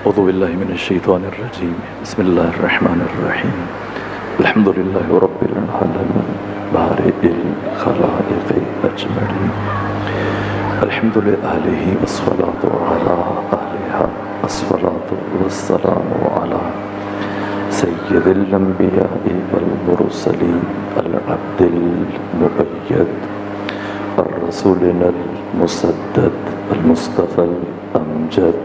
أعوذ بالله من الشيطان الرجيم. بسم الله الرحمن الرحيم. الحمد لله رب العالمين بارئ الخلائق أجمعين. الحمد لله والصلاة على أهلها الصلاة والسلام على سيد الأنبياء والمرسلين العبد المؤيد الرسولنا المسدد المصطفى الأمجد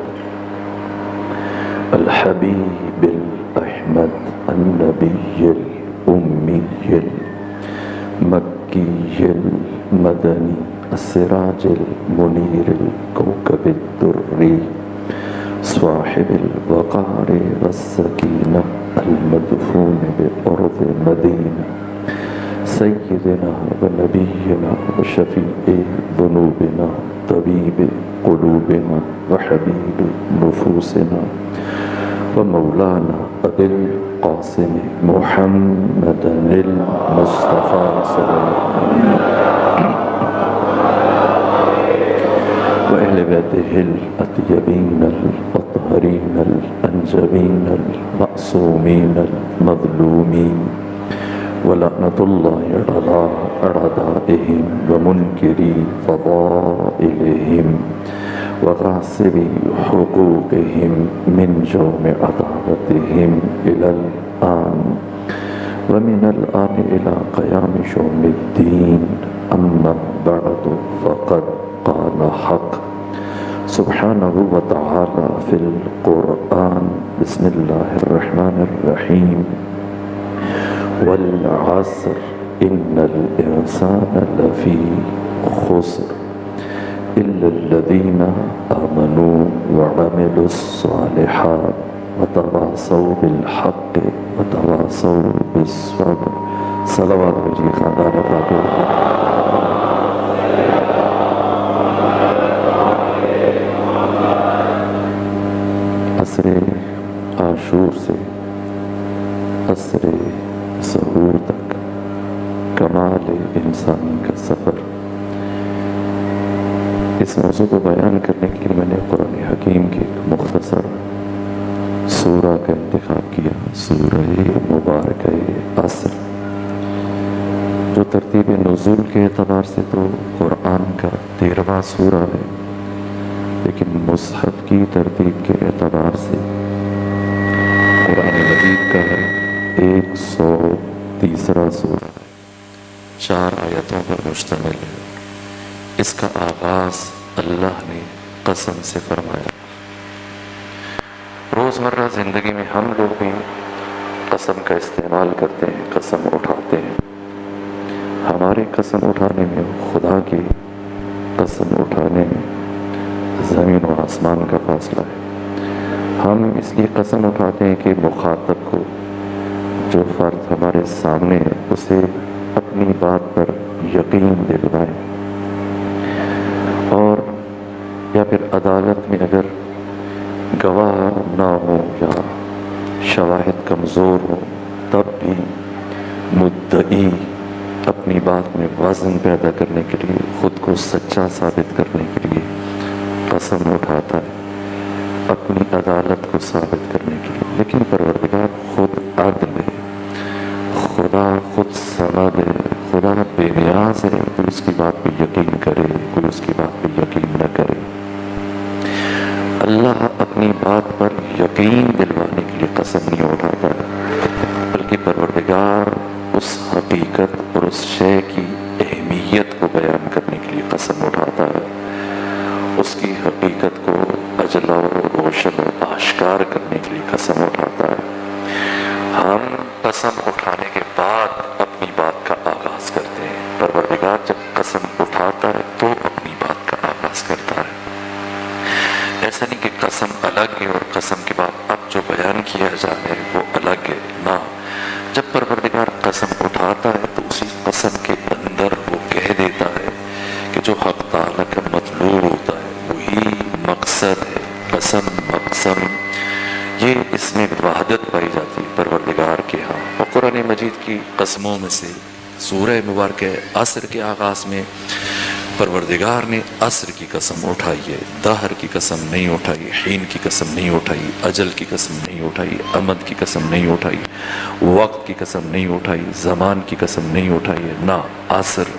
الحبيب الأحمد النبي الأمي المكي المدني السراج المنير الكوكب الدري صاحب الوقار والسكينة المدفون بأرض مدينة سيدنا ونبينا وشفيع ذنوبنا طبيب قلوبنا وحبيب نفوسنا ومولانا أبي القاسم محمد المصطفى صلى الله عليه وسلم وأهل بيته الأطيبين الأطهرين الأنجبين المعصومين المظلومين ولعنة الله على أعدائهم ومنكري فضائلهم وغاصبي حقوقهم من جوم عداوتهم إلى الآن ومن الآن إلى قيام يوم الدين. أما بعد فقد قال حق سبحانه وتعالى في القرآن. بسم الله الرحمن الرحيم. والعصر إن الإنسان لفي خسر إلا الذين آمنوا وعملوا الصالحات وتواصوا بالحق وتواصوا بالصبر. صلوات بجی خاندان پاک عصر عاشور سے عصر ظہور تک کمال انسانی کا سفر، اس موضوع کو بیان کرنے کے لیے میں نے قرآن حکیم کی ایک مختصر سورہ کا انتخاب کیا، سورہ مبارکہ عصر، جو ترتیب نزول کے اعتبار سے تو قرآن کا 13واں سورہ ہے، لیکن مصحف کی ترتیب کے اعتبار سے قرآن مجید کا ہے 130واں سورہ، 4 آیتوں پر مشتمل ہے۔ اس کا آغاز اللہ نے قسم سے فرمایا۔ روزمرہ زندگی میں ہم لوگ بھی قسم کا استعمال کرتے ہیں، قسم اٹھاتے ہیں۔ ہمارے قسم اٹھانے میں، خدا کی قسم اٹھانے میں زمین و آسمان کا فاصلہ ہے۔ ہم اس لیے قسم اٹھاتے ہیں کہ مخاطب کو، جو فرد ہمارے سامنے ہے، اسے اپنی بات پر یقین دلوائیں، اور یا پھر عدالت میں اگر گواہ نہ ہو یا شواہد کمزور ہو تب بھی مدعی اپنی بات میں وزن پیدا کرنے کے لیے، خود کو سچا ثابت کرنے کے لیے قسم اٹھاتا ہے، اپنی عدالت کو ثابت کرنے کے لیے۔ لیکن پروردگار خود عدل ہے، خدا خود سند ہے، خدا بے نیاز ہے، کوئی اس کی بات پہ یقین کرے، کوئی اس کی بات پہ یقین نہ کرے۔ اللہ اپنی بات پر یقین دلوانے کے لیے قسم نہیں اٹھاتا ہے، بلکہ پروردگار اس حقیقت اور اس شے کی اہمیت کو بیان کرنے کے لیے قسم اٹھاتا ہے، اس کی حقیقت کو اجلا و روشن و آشکار کرنے کے لیے قسم اٹھاتا ہے۔ ہم قسم اٹھانے کے بعد اپنی بات کا آغاز کرتے ہیں، پروردگار جب قسم اٹھاتا ہے تو اپنی بات کا آغاز کرتا ہے۔ ایسا نہیں کہ قسم الگ ہے اور قسم کے بعد اب جو بیان کیا جانا ہے وہ الگ ہے، نہ، جب پروردگار قسم اٹھاتا ہے تو اسی قسم کے اندر وہ کہہ دیتا ہے کہ جو حق تعالیٰ کا مطلوب ہوتا ہے وہی مقصد ہے۔ قسم مقسم، یہ اس میں وحدت پائی جاتی ہے پروردگار کے ہاں۔ اور قرآن مجید کی قسموں میں سے سورہ مبارکہ عصر کے آغاز میں پروردگار نے عصر کی قسم اٹھائی ہے، دہر کی قسم نہیں اٹھائی، حین کی قسم نہیں اٹھائی، اجل کی قسم نہیں اٹھائی، امد کی قسم نہیں اٹھائی، وقت کی قسم نہیں اٹھائی، زمان کی قسم نہیں اٹھائی ہے، نہ عصر۔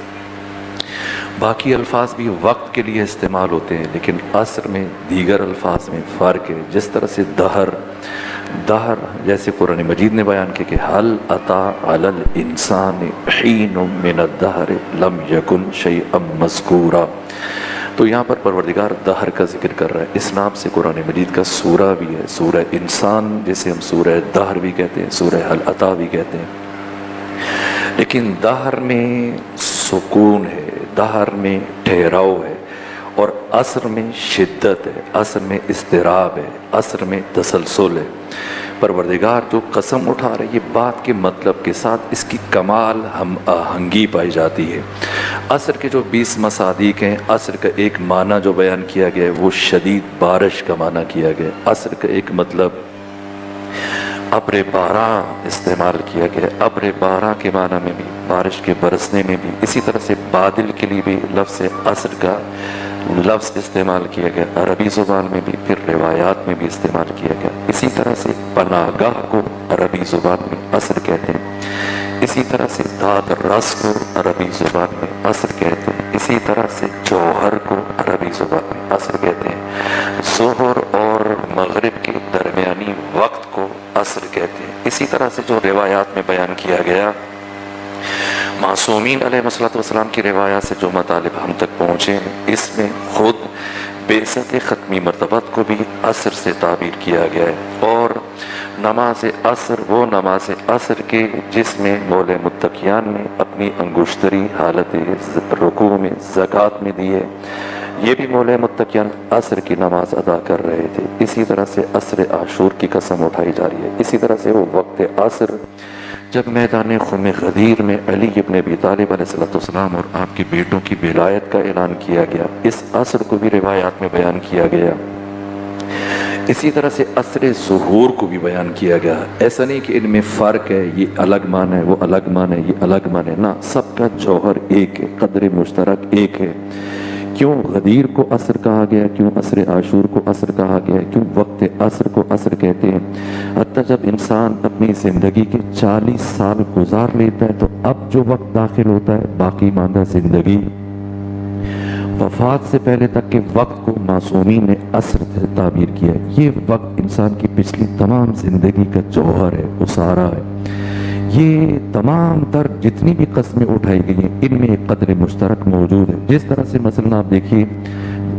باقی الفاظ بھی وقت کے لیے استعمال ہوتے ہیں، لیکن عصر میں دیگر الفاظ میں فرق ہے۔ جس طرح سے دہر جیسے قرآن مجید نے بیان کیا کہ حل اتی علی الانسان حین من الدہر لم یکن شیئا مذکورا، تو یہاں پر پروردگار دہر کا ذکر کر رہا ہے۔ اس نام سے قرآن مجید کا سورہ بھی ہے، سورہ انسان جسے ہم سورہ دہر بھی کہتے ہیں، سورہ حل اتی بھی کہتے ہیں، لیکن دہر میں سکون ہے، دہر میں ٹھہراؤ ہے، اور عصر میں شدت ہے، عصر میں اضطراب ہے، عصر میں تسلسل ہے۔ پروردگار جو قسم اٹھا رہے یہ بات کے مطلب کے ساتھ اس کی کمال ہم آہنگی پائی جاتی ہے۔ عصر کے جو 20 مصادیق ہیں، عصر کا ایک معنی جو بیان کیا گیا ہے وہ شدید بارش کا معنی کیا گیا ہے۔ عصر کا ایک مطلب ابر باراں استعمال کیا گیا ہے، ابر باراں کے معنی میں بھی، بارش کے برسنے میں بھی، اسی طرح سے بادل کے لیے بھی لفظ عصر کا لفظ استعمال کیا گیا عربی زبان میں بھی، پھر روایات میں بھی استعمال کیا گیا۔ اسی طرح سے پناہ گاہ کو عربی زبان میں عصر کہتے ہیں، اسی طرح سے داد رس کو عربی زبان میں عصر کہتے ہیں، اسی طرح سے جوہر کو عربی زبان میں عصر کہتے ہیں، ظہر اور مغرب کے درمیانی وقت کو عصر کہتے ہیں۔ اسی طرح سے جو روایات میں بیان کیا گیا، معصومین علیہ السلام کی روایات سے جو مطالب ہم تک پہنچے ہیں، اس میں خود بعثت ختمی مرتبت کو بھی عصر سے تعبیر کیا گیا ہے، اور نماز عصر وہ نماز عصر کے جس میں مولے متقیان نے اپنی انگشتری حالت رکوع میں زکوٰۃ میں دی ہے، یہ بھی مولے متقیان عصر کی نماز ادا کر رہے تھے۔ اسی طرح سے عصر عاشور کی قسم اٹھائی جا رہی ہے۔ اسی طرح سے وہ وقت عصر جب میدان خم غدیر میں علی ابن ابی طالب علیہ السلام اور آپ کے بیٹوں کی ولایت کا اعلان کیا گیا، اس عصر کو بھی روایات میں بیان کیا گیا۔ اسی طرح سے عصر ظہور کو بھی بیان کیا گیا۔ ایسا نہیں کہ ان میں فرق ہے، یہ الگ معنی ہے، وہ الگ معنی ہے، یہ الگ معنی ہے، نہ، سب کا جوہر ایک ہے، قدر مشترک ایک ہے۔ کیوں غدیر کو عصر کہا گیا، کیوں عصر عاشور کو عصر کہا گیا، کیوں وقت عصر کو عصر کہتے ہیں؟ حتیٰ جب انسان اپنی زندگی کے 40 سال گزار لیتا ہے تو اب جو وقت داخل ہوتا ہے باقی ماندہ زندگی، وفات سے پہلے تک کے وقت کو معصومین نے عصر سے تعبیر کیا ہے۔ یہ وقت انسان کی پچھلی تمام زندگی کا جوہر ہے، اسارہ ہے۔ یہ تمام تر جتنی بھی قسمیں اٹھائی گئی ہیں ان میں ایک قدر مشترک موجود ہے۔ جس طرح سے مثلا آپ دیکھیے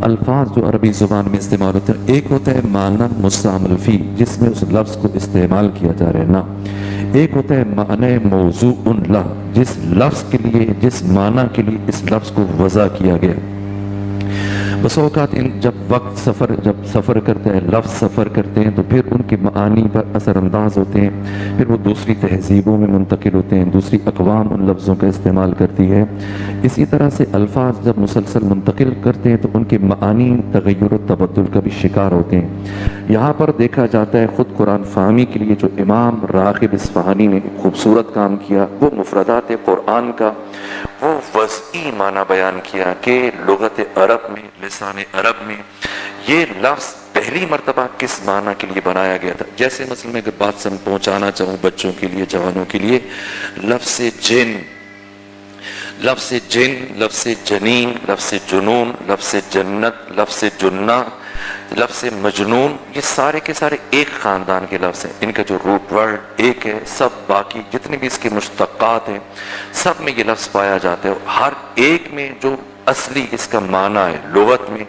الفاظ جو عربی زبان میں استعمال ہوتے ہیں، ایک ہوتا ہے معنی مستعمل فی جس میں اس لفظ کو استعمال کیا جا رہا ہے، نا، ایک ہوتا ہے معنی موضوع لہ جس لفظ کے لیے، جس معنی کے لیے اس لفظ کو وضع کیا گیا۔ بس اوقات جب سفر کرتے ہیں، لفظ سفر کرتے ہیں تو پھر ان کے معانی پر اثر انداز ہوتے ہیں، پھر وہ دوسری تہذیبوں میں منتقل ہوتے ہیں، دوسری اقوام ان لفظوں کا استعمال کرتی ہے۔ اسی طرح سے الفاظ جب مسلسل منتقل کرتے ہیں تو ان کے معانی تغیر و تبدل کا بھی شکار ہوتے ہیں۔ یہاں پر دیکھا جاتا ہے خود قرآن فہمی کے لیے جو امام راغب اصفہانی نے خوبصورت کام کیا، وہ مفردات قرآن کا وہ وضعی معنی بیان کیا کہ لغت عرب میں، لسان عرب میں یہ لفظ پہلی مرتبہ کس معنی کے لیے بنایا گیا تھا۔ جیسے مثلا میں اگر بات پہنچانا چاہوں بچوں کے لیے، جوانوں کے لیے، لفظ جن، لفظ جن، لفظ جنین، لفظ جنون، لفظ جنت، لفظ جنہ، لفظ مجنون، یہ سارے کے سارے ایک خاندان کے لفظ ہیں، ان کا جو روٹ ورڈ ایک ہے، سب باقی جتنے بھی اس کے مشتقات ہیں سب میں یہ لفظ پایا جاتا ہے۔ ہر ایک میں جو اصلی اس کا معنی ہے لغت میں،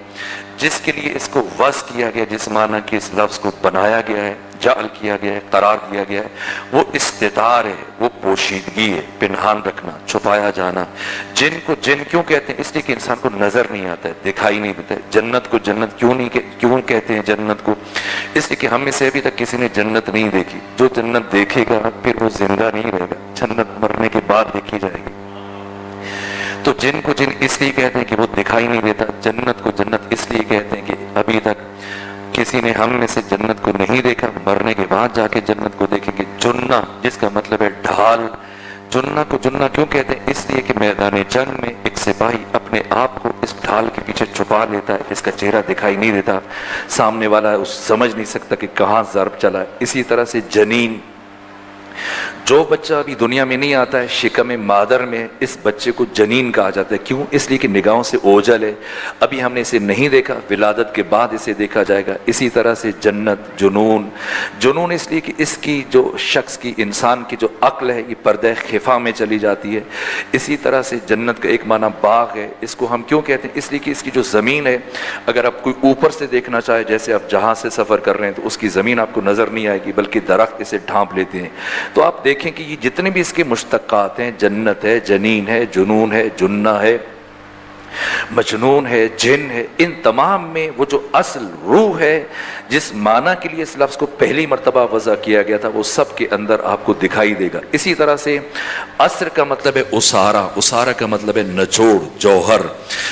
جس کے لیے اس کو وضع کیا گیا، جس معنی کے اس لفظ کو بنایا گیا ہے، جعل کیا گیا ہے، قرار دیا گیا ہے، وہ استتار ہے، وہ پوشیدگی ہے، پنہان رکھنا، چھپایا جانا۔ جن کو جن کیوں کہتے ہیں؟ اس لیے کہ انسان کو نظر نہیں آتا ہے، دکھائی نہیں دیتا ہے۔ جنت کو جنت کیوں کہتے ہیں جنت کو؟ اس لیے کہ ہم میں سے ابھی تک کسی نے جنت نہیں دیکھی۔ جو جنت دیکھے گا پھر وہ زندہ نہیں رہے گا، جنت مرنے کے بعد دیکھی جائے گی۔ تو جن کو جن اس لیے کہتے ہیں کہ وہ دکھائی نہیں دیتا، جنت کو جنت اس لیے کہتے ہیں کہ ابھی تک کسی نے ہم میں سے جنت کو نہیں دیکھا، مرنے کے بعد جا کے جنت کو دیکھیں گے۔ جنہ جس کا مطلب ہے ڈھال، جنہ کو جنہ کیوں کہتے ہیں؟ اس لیے کہ میدان جنگ میں ایک سپاہی اپنے آپ کو اس ڈھال کے پیچھے چھپا لیتا ہے، اس کا چہرہ دکھائی نہیں دیتا، سامنے والا ہے اس سمجھ نہیں سکتا کہ کہاں ضرب چلا ہے۔ اسی طرح سے جنین، جو بچہ ابھی دنیا میں نہیں آتا ہے، شکم مادر میں اس بچے کو جنین کہا جاتا ہے۔ کیوں؟ اس لیے کہ نگاہوں سے اوجھل ہے، ابھی ہم نے اسے نہیں دیکھا، ولادت کے بعد اسے دیکھا جائے گا۔ اسی طرح سے جنت، جنون، جنون اس لیے کہ اس کی جو شخص کی، انسان کی جو عقل ہے یہ پردہ خفا میں چلی جاتی ہے۔ اسی طرح سے جنت کا ایک معنی باغ ہے، اس کو ہم کیوں کہتے ہیں؟ اس لیے کہ اس کی جو زمین ہے، اگر آپ کوئی اوپر سے دیکھنا چاہے، جیسے آپ جہاز سے سفر کر رہے ہیں تو اس کی زمین آپ کو نظر نہیں آئے گی، بلکہ درخت اسے ڈھانپ لیتے ہیں۔ تو آپ دیکھیں کہ یہ جتنے بھی اس کے مشتقات ہیں، جنت ہے، جنین ہے، جنون ہے، جنہ ہے، مجنون ہے، جن ہے، ان تمام میں وہ جو اصل روح ہے، جس معنی کے لیے اس لفظ کو پہلی مرتبہ وضع کیا گیا تھا، وہ سب کے اندر آپ کو دکھائی دے گا۔ اسی طرح سے عصر کا مطلب ہے اسارہ، اسارہ کا مطلب ہے نچوڑ، جوہر۔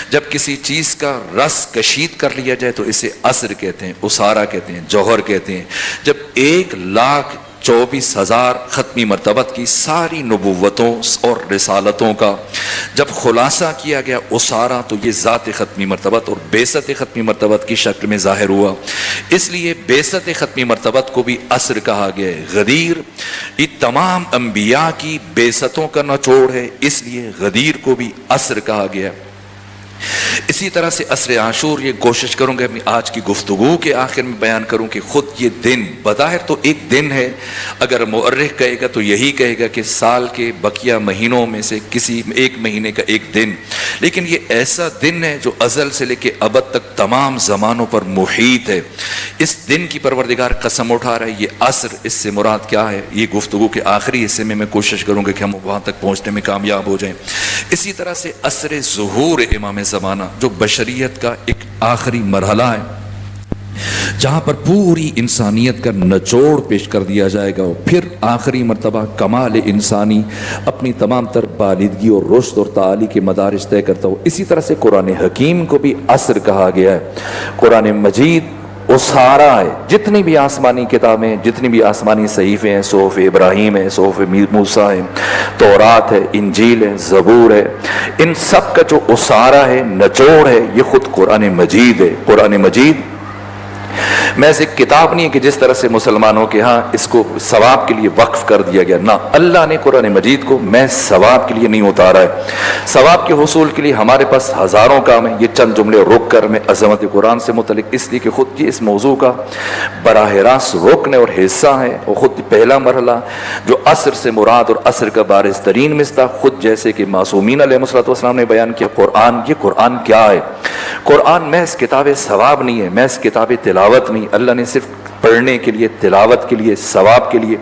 جب کسی چیز کا رس کشید کر لیا جائے تو اسے عصر کہتے ہیں، اسارہ کہتے ہیں، جوہر کہتے ہیں۔ جب 1,24,000 ختمی مرتبت کی ساری نبوتوں اور رسالتوں کا جب خلاصہ کیا گیا اسارہ، تو یہ ذات ختمی مرتبت اور بیست ختمی مرتبت کی شکل میں ظاہر ہوا۔ اس لیے بیست ختمی مرتبت کو بھی عصر کہا گیا ہے۔ غدیر یہ تمام انبیاء کی بیستوں کا نچوڑ ہے، اس لیے غدیر کو بھی عصر کہا گیا ہے۔ اسی طرح سے عصر عاشور، یہ کوشش کروں گا اپنی آج کی گفتگو کے آخر میں بیان کروں کہ خود یہ دن بظاہر تو ایک دن ہے، اگر مؤرخ کہے گا تو یہی کہے گا کہ سال کے بقیہ مہینوں میں سے کسی ایک مہینے کا ایک دن، لیکن یہ ایسا دن ہے جو ازل سے لے کے ابد تک تمام زمانوں پر محیط ہے۔ اس دن کی پروردگار قسم اٹھا رہا ہے۔ یہ عصر، اس سے مراد کیا ہے؟ یہ گفتگو کے آخری حصے میں کوشش کروں گا کہ ہم وہاں تک پہنچنے میں کامیاب ہو جائیں۔ اسی طرح سے عصر ظہور امام زمانہ، جو بشریت کا ایک آخری مرحلہ ہے، جہاں پر پوری انسانیت کا نچوڑ پیش کر دیا جائے گا، اور پھر آخری مرتبہ کمال انسانی اپنی تمام تر بالغی اور رشد اور تعالی کے مدارج طے کرتا ہو۔ اسی طرح سے قرآن حکیم کو بھی عصر کہا گیا ہے۔ قرآن مجید اسارہ ہے۔ جتنی بھی آسمانی کتابیں، جتنی بھی آسمانی صحیفے ہیں، صحف ابراہیم ہے، صحف موسیٰ ہے، تورات ہے، انجیل ہے، زبور ہے، ان سب کا جو اسارہ ہے، نچوڑ ہے، یہ خود قرآن مجید ہے۔ قرآن مجید محض ایک کتاب نہیں ہے کہ جس طرح سے مسلمانوں کے ہاں اس کو ثواب کے لیے وقف کر دیا گیا، نہ، اللہ نے قرآن مجید کو محض ثواب کے لیے نہیں اتارا ہے۔ ثواب کے حصول کے لیے ہمارے پاس ہزاروں کام ہیں، یہ چند جملے رک کر میں عظمت قرآن سے متعلق، اس لیے کہ خود یہ اس موضوع کا براہ راست رکن اور حصہ ہے، اور خود پہلا مرحلہ جو عصر سے مراد اور عصر کا بارز ترین مصداق، خود جیسے کہ معصومین علیہ السلام نے بیان کیا، قرآن، یہ قرآن کیا ہے؟ قرآن محض کتاب ثواب نہیں ہے، محض کتاب تلاوت نہیں۔ اللہ نے صرف پڑھنے کے لیے، تلاوت کے لیے، ثواب کے لیے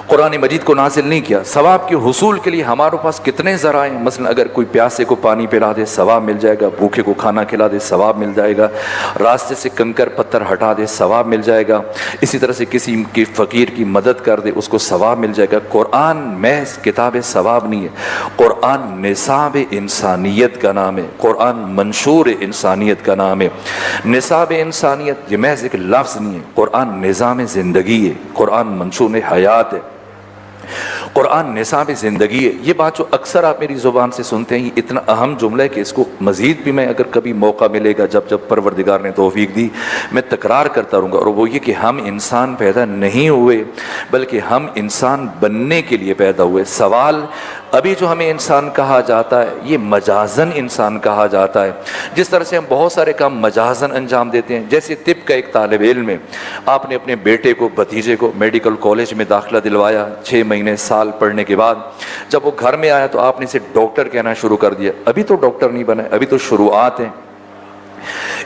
قرآن مجید کو نازل نہیں کیا۔ ثواب کے حصول کے لیے ہمارے پاس کتنے ذرائع ہیں، مثلا اگر کوئی پیاسے کو پانی پلا دے ثواب مل جائے گا، بھوکے کو کھانا کھلا دے ثواب مل جائے گا، راستے سے کنکر پتھر ہٹا دے ثواب مل جائے گا، اسی طرح سے کسی کی فقیر کی مدد کر دے اس کو ثواب مل جائے گا۔ قرآن محض کتاب ثواب نہیں ہے، قرآن نصاب انسانیت کا نام ہے، قرآن منشور انسانیت کا نام ہے۔ نصاب انسانیت یہ محض ایک لفظ نہیں ہے، قرآن نظام زندگی ہے، قرآن منشور حیات ہے، قرآن نصاب زندگی ہے۔ یہ بات جو اکثر آپ میری زبان سے سنتے ہیں، یہ اتنا اہم جملہ ہے کہ اس کو مزید بھی میں اگر کبھی موقع ملے گا، جب پروردگار نے توفیق دی، میں تکرار کرتا رہوں گا، اور وہ یہ کہ ہم انسان پیدا نہیں ہوئے بلکہ ہم انسان بننے کے لیے پیدا ہوئے۔ سوال ابھی جو ہمیں انسان کہا جاتا ہے یہ مجازن انسان کہا جاتا ہے، جس طرح سے ہم بہت سارے کام مجازن انجام دیتے ہیں۔ جیسے طب کا ایک طالب علم ہے، آپ نے اپنے بیٹے کو، بھتیجے کو میڈیکل کالج میں داخلہ دلوایا، 6 مہینے سال پڑھنے کے بعد جب وہ گھر میں آیا تو آپ نے اسے ڈاکٹر کہنا شروع کر دیا۔ ابھی تو ڈاکٹر نہیں بنا، ابھی تو شروعات ہیں،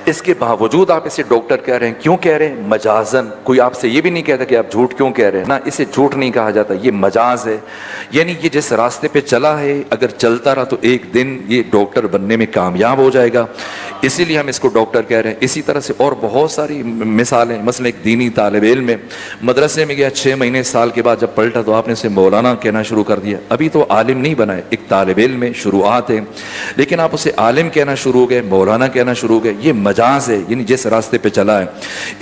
اس کے باوجود آپ اسے ڈاکٹر کہہ رہے ہیں۔ کیوں کہہ رہے ہیں؟ مجازن۔ کوئی آپ سے یہ بھی نہیں کہتا کہ آپ جھوٹ کیوں کہہ رہے ہیں، نہ، اسے جھوٹ نہیں کہا جاتا، یہ مجاز ہے۔ یعنی یہ جس راستے پہ چلا ہے اگر چلتا رہا تو ایک دن یہ ڈاکٹر بننے میں کامیاب ہو جائے گا، اسی لیے ہم اس کو ڈاکٹر کہہ رہے ہیں۔ اسی طرح سے اور بہت ساری مثالیں، مثلا ایک دینی طالب علم ہے، مدرسے میں گیا، 6 مہینے سال کے بعد جب پلٹا تو آپ نے اسے مولانا کہنا شروع کر دیا۔ ابھی تو عالم نہیں بنا ہے، ایک طالب علم میں شروعات ہے، لیکن آپ اسے عالم کہنا شروع ہو گئے، مولانا کہنا شروع ہو گئے۔ یہ مجاز ہے، یعنی جس راستے پہ چلا ہے۔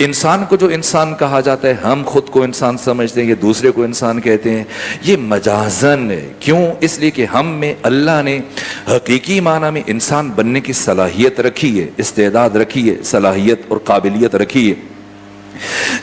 انسان کو جو انسان کہا جاتا ہے، ہم خود کو انسان سمجھتے ہیں، یہ دوسرے کو انسان کہتے ہیں، یہ مجازن ہے۔ کیوں؟ اس لیے کہ ہم میں اللہ نے حقیقی معنی میں انسان بننے کی صلاحیت رکھی ہے، استعداد رکھی ہے، صلاحیت اور قابلیت رکھی ہے۔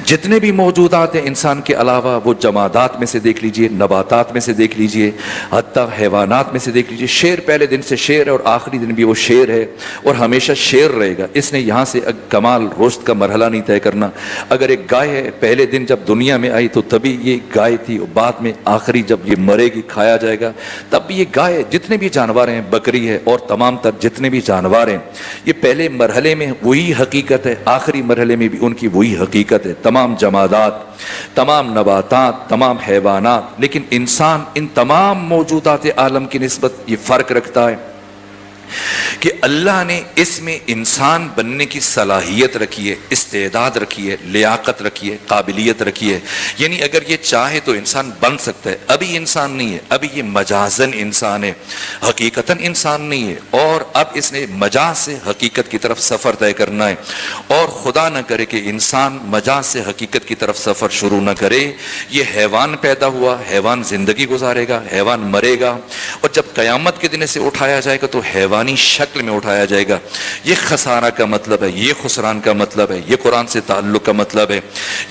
جتنے بھی موجودات ہیں انسان کے علاوہ، وہ جمادات میں سے دیکھ لیجئے، نباتات میں سے دیکھ لیجئے، حتیٰ حیوانات میں سے دیکھ لیجئے، شیر پہلے دن سے شیر ہے اور آخری دن بھی وہ شیر ہے اور ہمیشہ شیر رہے گا۔ اس نے یہاں سے کمال رشد کا مرحلہ نہیں طے کرنا۔ اگر ایک گائے ہے، پہلے دن جب دنیا میں آئی تو تبھی یہ گائے تھی، اور بعد میں آخری جب یہ مرے گی، کھایا جائے گا، تب بھی یہ گائے۔ جتنے بھی جانور ہیں، بکری ہے اور تمام تر جتنے بھی جانور ہیں، یہ پہلے مرحلے میں وہی حقیقت ہے، آخری مرحلے میں بھی ان کی وہی حقیقت ہے۔ تمام جمادات، تمام نباتات، تمام حیوانات، لیکن انسان ان تمام موجودات عالم کی نسبت یہ فرق رکھتا ہے کہ اللہ نے اس میں انسان بننے کی صلاحیت رکھی ہے، استعداد رکھی ہے، لیاقت رکھی ہے، قابلیت رکھی ہے۔ یعنی اگر یہ چاہے تو انسان بن سکتا ہے۔ ابھی انسان نہیں ہے، ابھی یہ مجازن انسان ہے، حقیقتاً انسان نہیں ہے، اور اب اس نے مجاز سے حقیقت کی طرف سفر طے کرنا ہے۔ اور خدا نہ کرے کہ انسان مجاز سے حقیقت کی طرف سفر شروع نہ کرے۔ یہ حیوان پیدا ہوا، حیوان زندگی گزارے گا، حیوان مرے گا، اور جب قیامت کے دن اسے اٹھایا جائے گا تو حیوانی شکل میں اٹھایا جائے گا۔ یہ خسارہ کا مطلب ہے، یہ خسران کا مطلب ہے، یہ قرآن سے تعلق کا مطلب ہے۔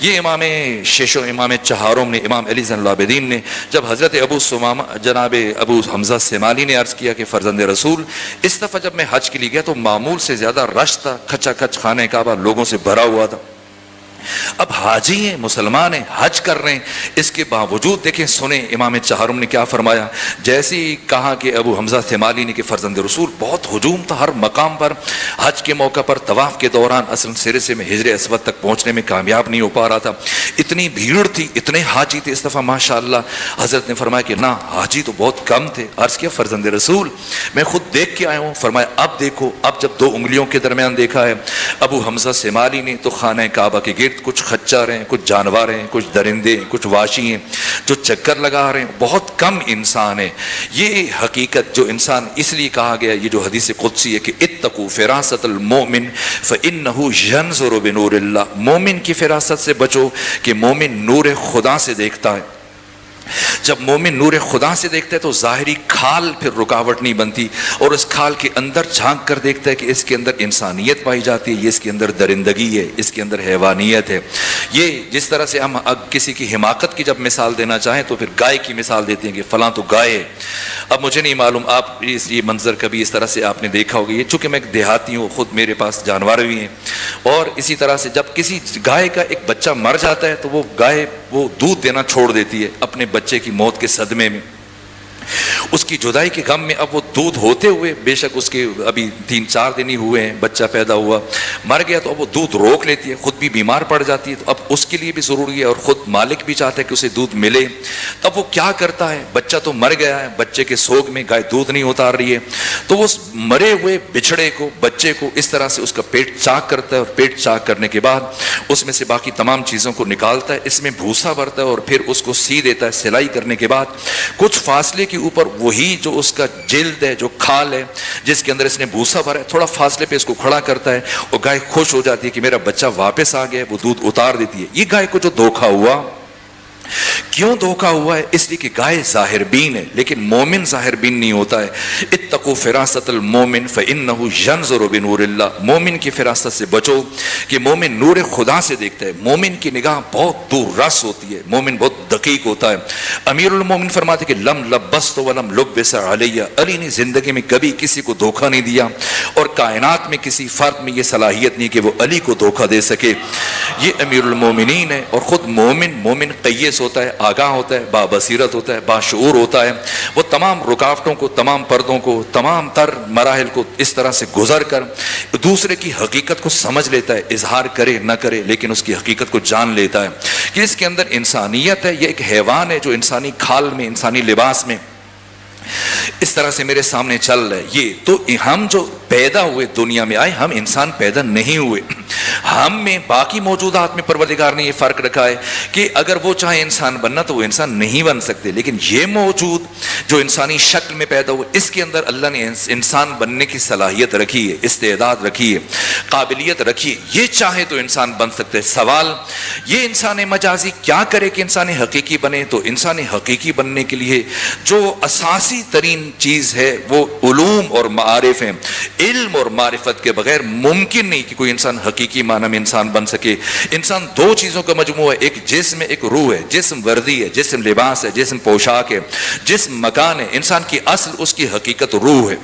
یہ امام شیش و امام چہارم نے، امام علی زین العابدین نے، جب حضرت ابو سمامہ جناب ابو حمزہ سیمالی نے عرض کیا کہ فرزند رسول، اس دفعہ جب میں حج کے لیے گیا تو معمول سے زیادہ رش تھا، کھچا کھچ خانہ کعبہ لوگوں سے بھرا ہوا تھا۔ اب حاجی ہیں، مسلمان ہیں، حج کر رہے ہیں، اس کے باوجود دیکھیں، سنیں امام چہارم نے کیا فرمایا۔ جیسے ہی کہا کہ ابو حمزہ سیمالی نے کہ فرزند رسول، بہت ہجوم تھا ہر مقام پر، حج کے موقع پر طواف کے دوران اصل سرے سے میں حجر اسود تک پہنچنے میں کامیاب نہیں ہو پا رہا تھا، اتنی بھیڑ تھی، اتنے حاجی تھے۔ اس دفعہ ماشاءاللہ حضرت نے فرمایا کہ نہ، حاجی تو بہت کم تھے۔ عرض کیا فرزند رسول، میں خود دیکھ کے آیا ہوں۔ فرمایا اب دیکھو، اب جب دو انگلیوں کے درمیان دیکھا ہے ابو حمزہ سیمالی نے، تو خانہ کعبہ کے گرد کچھ خچر ہیں، کچھ جانور ہیں، کچھ درندے ہیں، کچھ واشی ہیں جو چکر لگا رہے ہیں، بہت کم انسان ہیں۔ یہ حقیقت جو انسان، اس لیے کہا گیا، یہ جو حدیث قدسی ہے کہ اتقوا فراست المؤمن فانہ ینظر بنور اللہ، مومن کی فراست سے بچو کہ مومن نور خدا سے دیکھتا ہے۔ جب مومن نور خدا سے دیکھتا ہے تو ظاہری کھال پھر رکاوٹ نہیں بنتی، اور اس کھال کے اندر جھانک کر دیکھتا ہے کہ اس کے اندر انسانیت پائی جاتی ہے، یہ اس کے اندر درندگی ہے، اس کے اندر حیوانیت ہے۔ یہ جس طرح سے ہم کسی کی حماقت کی جب مثال دینا چاہیں تو پھر گائے کی مثال دیتے ہیں کہ فلاں تو گائے ہے۔ اب مجھے نہیں معلوم آپ یہ منظر کبھی اس طرح سے آپ نے دیکھا ہوگا، یہ چونکہ میں ایک دیہاتی ہوں، خود میرے پاس جانور بھی ہیں، اور اسی طرح سے جب کسی گائے کا ایک بچہ مر جاتا ہے تو وہ گائے وہ دودھ دینا چھوڑ دیتی ہے اپنے بچے کی موت کے صدمے میں، اس کی جدائی کے غم میں۔ اب وہ دودھ ہوتے ہوئے، بے شک اس کے ابھی 3-4 دن ہی ہوئے ہیں، بچہ پیدا ہوا، مر گیا، تو اب وہ دودھ روک لیتی ہے، خود بھی بیمار پڑ جاتی ہے، تو اب اس کے لیے بھی ضروری ہے اور خود مالک بھی چاہتا ہے کہ اسے دودھ ملے۔ تب وہ کیا کرتا ہے، بچہ تو مر گیا ہے، بچے کے سوگ میں گائے دودھ نہیں اتار رہی ہے، تو وہ اس مرے ہوئے بچھڑے کو، بچے کو اس طرح سے اس کا پیٹ چاک کرتا ہے، اور پیٹ چاک کرنے کے بعد اس میں سے باقی تمام چیزوں کو نکالتا ہے، اس میں بھوسا بھرتا ہے اور پھر اس کو سی دیتا ہے۔ سلائی کرنے کے بعد کچھ فاصلے کے اوپر وہی جو اس کا جلد ہے، جو کھال ہے جس کے اندر اس نے بھوسا بھرا ہے، تھوڑا فاصلے پہ اس کو کھڑا کرتا ہے، اور گائے خوش ہو جاتی ہے کہ میرا بچہ واپس آ گیا، وہ دودھ اتار دیتی ہے۔ یہ گائے کو جو دھوکا ہوا، کیوں دھوکا ہوا ہے؟ اس لیے کہ گائے ظاہر بین ہے، لیکن مومن ظاہر بین نہیں ہوتا ہے۔ اتقوا فراست المومن فانہ ینظر بنور اللہ، مومن کی فراست سے بچو کہ مومن نور خدا سے دیکھتا ہے۔ مومن کی نگاہ بہت دور رس ہوتی ہے، مومن بہت دقیق ہوتا ہے۔ امیر المومن فرماتے کہ لم لبست ولم لبس علی، علی نے زندگی میں کبھی کسی کو دھوکا نہیں دیا، اور کائنات میں کسی فرد میں یہ صلاحیت نہیں کہ وہ علی کو دھوکا دے سکے۔ یہ امیر المومنین ہے، اور خود مومن قیس ہوتا ہے، آگاہ ہوتا ہے، بابصیرت ہوتا ہے، باشعور ہوتا ہے۔ وہ تمام رکاوٹوں کو، تمام پردوں کو، تمام تر مراحل کو اس طرح سے گزر کر دوسرے کی حقیقت کو سمجھ لیتا ہے، اظہار کرے نہ کرے لیکن اس کی حقیقت کو جان لیتا ہے کہ اس کے اندر انسانیت ہے۔ یہ ایک حیوان ہے جو انسانی کھال میں، انسانی لباس میں اس طرح سے میرے سامنے چل رہا ہے۔ یہ تو ہم جو پیدا ہوئے، دنیا میں آئے، ہم انسان پیدا نہیں ہوئے، ہم میں باقی موجودات میں پروردگار نے یہ فرق رکھا ہے کہ اگر وہ چاہے انسان بننا تو وہ انسان نہیں بن سکتے، لیکن یہ موجود جو انسانی شکل میں پیدا ہوا اس کے اندر اللہ نے انسان بننے کی صلاحیت رکھی ہے، استعداد رکھی ہے، قابلیت رکھی ہے، یہ چاہے تو انسان بن سکتے۔ سوال یہ انسان مجازی کیا کرے کہ انسان حقیقی بنے؟ تو انسان حقیقی بننے کے لیے جو اساسی ترین چیز ہے وہ علوم اور معارف ہیں۔ علم اور معرفت کے بغیر ممکن نہیں کہ کوئی انسان حقیقی معنی میں انسان بن سکے۔ انسان دو چیزوں کا مجموعہ ہے، ایک جسم ہے، ایک روح ہے۔ جسم وردی ہے، جسم لباس ہے، جسم پوشاک ہے، جسم مکان ہے۔ انسان کی اصل، اس کی حقیقت روح ہے۔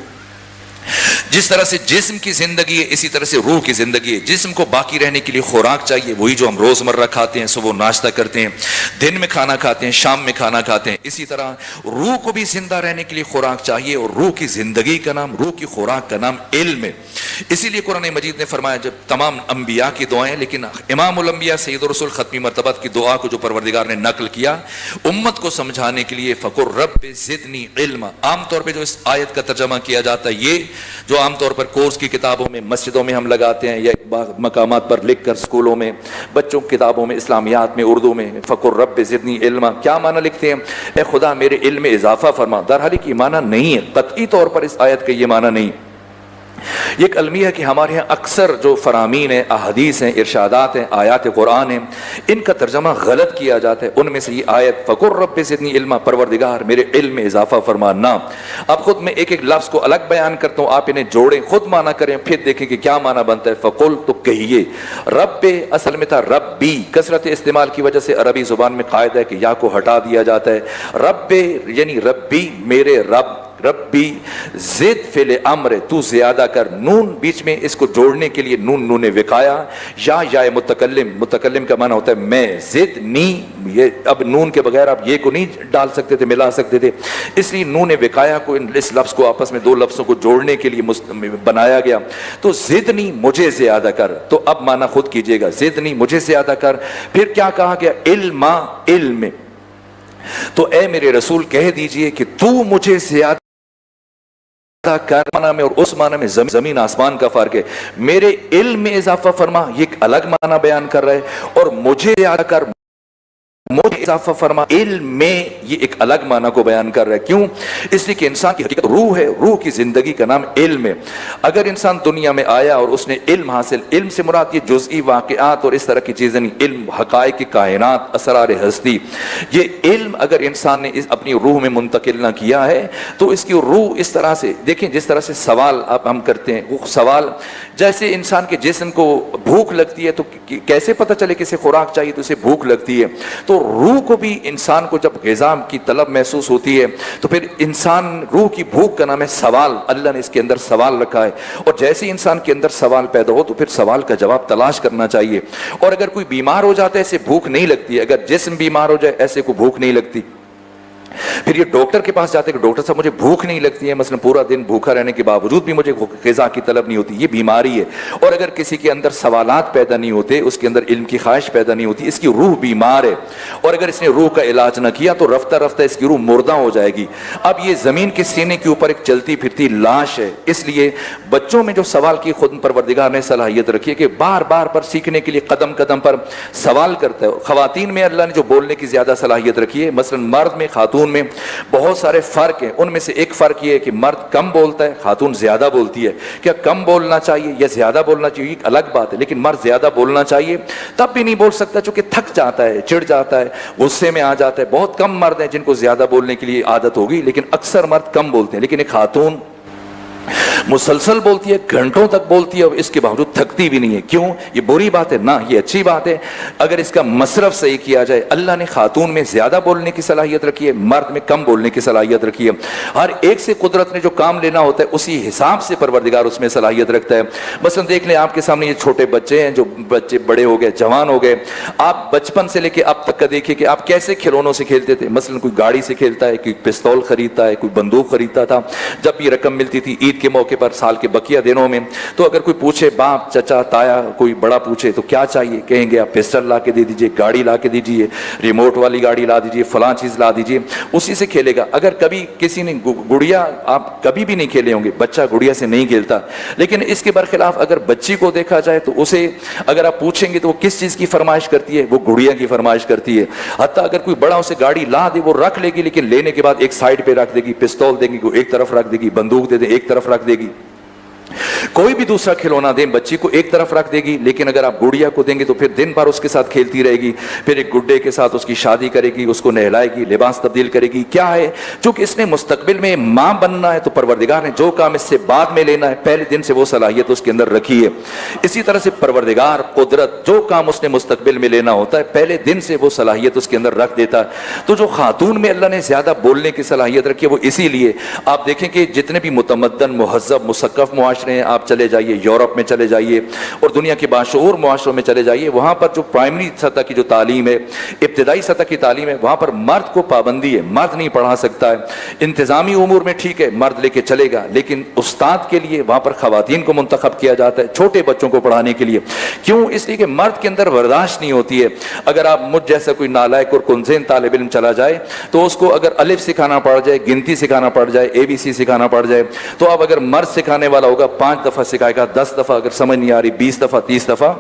جس طرح سے جسم کی زندگی ہے اسی طرح سے روح کی زندگی ہے۔ جسم کو باقی رہنے کے لیے خوراک چاہیے، وہی جو ہم روزمرہ کھاتے ہیں، صبح ناشتہ کرتے ہیں، دن میں کھانا کھاتے ہیں، شام میں کھانا کھاتے ہیں۔ اسی طرح روح کو بھی زندہ رہنے کے لیے خوراک چاہیے، اور روح کی زندگی کا نام، روح کی خوراک کا نام علم ہے۔ اسی لیے قرآن مجید نے فرمایا، جب تمام انبیاء کی دعائیں، لیکن امام الانبیاء سید الرسول ختمی مرتبت کی دعا کو جو پروردگار نے نقل کیا امت کو سمجھانے کے لیے، فقر رب زدنی علما۔ عام طور پہ جو اس آیت کا ترجمہ کیا جاتا ہے، یہ جو عام طور پر کورس کی کتابوں میں، مسجدوں میں ہم لگاتے ہیں، یا مقامات پر لکھ کر اسکولوں میں، بچوں کی کتابوں میں، اسلامیات میں، اردو میں، فقر رب زدنی علما، کیا معنی لکھتے ہیں؟ اے خدا میرے علم میں اضافہ فرما۔ درحال یہ معنی نہیں ہے، قطعی طور پر اس آیت کا یہ معنی نہیں۔ یہ ایک المیہ ہے کہ ہمارے یہاں اکثر جو فرامین ہیں، احادیث ہیں، ارشادات ہیں، آیات قرآن ہیں، ان کا ترجمہ غلط کیا جاتا ہے۔ ان میں سے یہ آیت فقر رب زدنی علما، پروردگار میرے علم میں اضافہ فرما، نہ۔ اب خود میں ایک ایک لفظ کو الگ بیان کرتا ہوں، آپ انہیں جوڑیں، خود معنی کریں، پھر دیکھیں کہ کیا معنی بنتا ہے۔ فقل تو کہیے، رب اصل میں تھا ربی، کثرت استعمال کی وجہ سے عربی زبان میں قاعدہ ہے کہ یا کو ہٹا دیا جاتا ہے۔ رب یعنی ربی میرے رب، ربی زد فعل امر، تو زیادہ کر، نون بیچ میں اس کو جوڑنے کے لیے نون وقایا، یا متکلم، متکلم کا معنی ہوتا ہے میں، زد نی، یہ اب نون کے بغیر آپ یہ کو نہیں ڈال سکتے تھے، ملا سکتے تھے، اس لیے نون وقایا کو، اس لفظ کو آپس میں دو لفظوں کو جوڑنے کے لیے بنایا گیا۔ تو زدنی مجھے زیادہ کر، تو اب معنی خود کیجئے گا، زدنی مجھے زیادہ کر۔ پھر کیا کہا گیا؟ علما، علم۔ تو اے میرے رسول کہہ دیجئے کہ تو مجھے زیادہ کر، معنی میں اور اس معنی میں زمین آسمان کا فرق ہے۔ میرے علم میں اضافہ فرما، یہ ایک الگ معنی بیان کر رہے، اور مجھے زیادہ کر، مجھے اضافہ فرما، علم میں، یہ ایک الگ معنی کو بیان کر رہا ہے۔ کیوں؟ اس لیے کہ انسان کی حقیقت روح ہے، روح کی زندگی کا نام علم ہے۔ اگر انسان دنیا میں آیا اور اس نے علم حاصل، علم سے مراد یہ جزئی واقعات اور اس طرح کی چیزیں نہیں، علم حقائق کی کائنات، اسرار ہستی، یہ علم اگر انسان نے اپنی روح میں منتقل نہ کیا ہے تو اس کی روح اس طرح سے، دیکھیں جس طرح سے سوال اب ہم کرتے ہیں، وہ سوال جیسے انسان کے جسم کو بھوک لگتی ہے تو کیسے پتہ چلے کہ اسے خوراک چاہیے تو اسے بھوک لگتی ہے، تو روح کو بھی انسان کو جب غذا کی طلب محسوس ہوتی ہے تو پھر انسان روح کی بھوک کا نام ہے سوال۔ اللہ نے اس کے اندر سوال رکھا ہے، اور جیسے ہی انسان کے اندر سوال پیدا ہو تو پھر سوال کا جواب تلاش کرنا چاہیے۔ اور اگر کوئی بیمار ہو جاتا ہے ایسے بھوک نہیں لگتی ہے، اگر جسم بیمار ہو جائے ایسے کو بھوک نہیں لگتی۔ پھر یہ ڈاکٹر کے پاس جاتے ہیں کہ ڈاکٹر صاحب مجھے بھوک نہیں لگتی ہے، مثلا پورا دن بھوکا رہنے کے باوجود بھی مجھے غذا کی طلب نہیں ہوتی، یہ بیماری ہے۔ اور اگر کسی کے اندر سوالات پیدا نہیں ہوتے، اس کے اندر علم کی خواہش پیدا نہیں ہوتی، اس کی روح بیمار ہے، اور اگر اس نے روح کا علاج نہ کیا تو رفتہ رفتہ اس کی روح مردہ ہو جائے گی۔ اب یہ زمین کے سینے کے اوپر ایک چلتی پھرتی لاش ہے، اس لیے بچوں میں جو سوال کی خود پروردگار نے صلاحیت رکھی ہے کہ بار بار پر سیکھنے کے لیے قدم قدم پر سوال کرتا ہے۔ خواتین میں اللہ نے جو بولنے کی زیادہ صلاحیت رکھی ہے، مثلا مرد میں خاتون میں بہت سارے فرق ہیں، ان میں سے ایک فرق یہ ہے کہ مرد کم بولتا ہے، خاتون زیادہ بولتی ہے۔ کیا کم بولنا چاہیے یا زیادہ بولنا چاہیے ایک الگ بات ہے، لیکن مرد زیادہ بولنا چاہیے، تب بھی نہیں بول سکتا چونکہ تھک جاتا ہے، چڑ جاتا ہے، غصے میں آ جاتا ہے۔ بہت کم مرد ہیں جن کو زیادہ بولنے کے لیے عادت ہوگی، لیکن اکثر مرد کم بولتے ہیں، لیکن ایک خاتون مسلسل بولتی ہے، گھنٹوں تک بولتی ہے، اور اس کے باوجود تھکتی بھی نہیں ہے۔ کیوں؟ یہ بری بات ہے؟ نہ، یہ اچھی بات ہے اگر اس کا مصرف صحیح کیا جائے۔ اللہ نے خاتون میں زیادہ بولنے کی صلاحیت رکھی ہے، مرد میں کم بولنے کی صلاحیت رکھی ہے۔ ہر ایک سے قدرت نے جو کام لینا ہوتا ہے اسی حساب سے پروردگار اس میں صلاحیت رکھتا ہے۔ مثلا دیکھ لیں آپ کے سامنے یہ چھوٹے بچے ہیں، جو بچے بڑے ہو گئے، جوان ہو گئے، آپ بچپن سے لے کے اب تک کا دیکھیں کہ آپ کیسے کھلونوں سے کھیلتے تھے۔ مثلا کوئی گاڑی سے کھیلتا ہے، کوئی پستول خریدتا ہے، کوئی بندوق خریدتا تھا، جب بھی رقم ملتی تھی عید کے موقع موقع پر سال کے بقیہ دنوں میں تو اگر کوئی پوچھے باپ چچا تایا کوئی بڑا پوچھے تو کیا چاہیے، کہیں گے آپ پسٹل لا کے دے دیجئے، گاڑی لا کے دیجئے، ریموٹ والی گاڑی لا دیجئے، فلاں چیز لا دیجئے، اسی سے کھیلے گا۔ اگر کبھی کسی نے گڑیا، آپ کبھی بھی نہیں کھیلے ہوں گے، بچہ گڑیا سے نہیں کھیلتا، لیکن اس کے برخلاف اگر بچی کو دیکھا جائے تو اسے اگر آپ پوچھیں گے تو وہ کس چیز کی فرمائش کرتی ہے، وہ گڑیا کی فرمائش کرتی ہے۔ حتیٰ اگر کوئی بڑا اسے گاڑی لا دے وہ رکھ لے گی، لیکن لینے کے بعد ایک سائڈ پہ رکھ دے گی، پستول دے گی کو ایک طرف رکھ دے گی، بندوق دے دے ایک طرف رکھ دے گی، کوئی بھی دوسرا کھلونا دیں بچی کو ایک طرف رکھ دے گی، لیکن اگر آپ گڑیا کو دیں گے تو پھر دن بھر اس کے ساتھ کھیلتی رہے گی، پھر ایک گڈے کے ساتھ اس کی شادی کرے گی، اس کو نہلائے گی، لباس تبدیل کرے گی۔ کیا ہے؟ چونکہ اس نے مستقبل میں ماں بننا ہے تو پروردگار نے جو کام اس سے بعد میں لینا ہے پہلے دن سے وہ صلاحیت اس کے اندر رکھی ہے۔ اسی طرح سے پروردگار قدرت جو کام اس نے مستقبل میں لینا ہوتا ہے پہلے دن سے وہ صلاحیت اس کے اندر رکھ دیتا ہے۔ تو جو خاتون میں اللہ نے زیادہ بولنے کی صلاحیت رکھی ہے وہ اسی لیے آپ دیکھیں کہ جتنے بھی متمدن مہذب مثقف معاشرے ہیں، آپ چلے جائیے یورپ میں چلے جائیے اور دنیا کے باشعور معاشروں میں چلے جائیے، وہاں پر جو پرائمری سطح کی جو تعلیم ہے، ابتدائی سطح کی تعلیم ہے، وہاں پر مرد کو پابندی ہے، مرد نہیں پڑھا سکتا ہے۔ انتظامی امور میں ٹھیک ہے مرد لے کے چلے گا، لیکن استاد کے لیے وہاں پر خواتین کو منتخب کیا جاتا ہے چھوٹے بچوں کو پڑھانے کے لیے۔ کیوں؟ اس لیے کہ مرد کے اندر برداشت نہیں ہوتی ہے۔ اگر آپ مجھ جیسا کوئی نالائق اور کنزین طالب علم چلا جائے تو اس کو اگر الف سکھانا پڑ جائے، گنتی سکھانا پڑ جائے، ABC سکھانا پڑ جائے، تو اب اگر مرد سکھانے والا ہوگا 5 دفعہ سکھائے گا، 10 دفعہ اگر سمجھ نہیں آ رہی 20 دفعہ 30 دفعہ،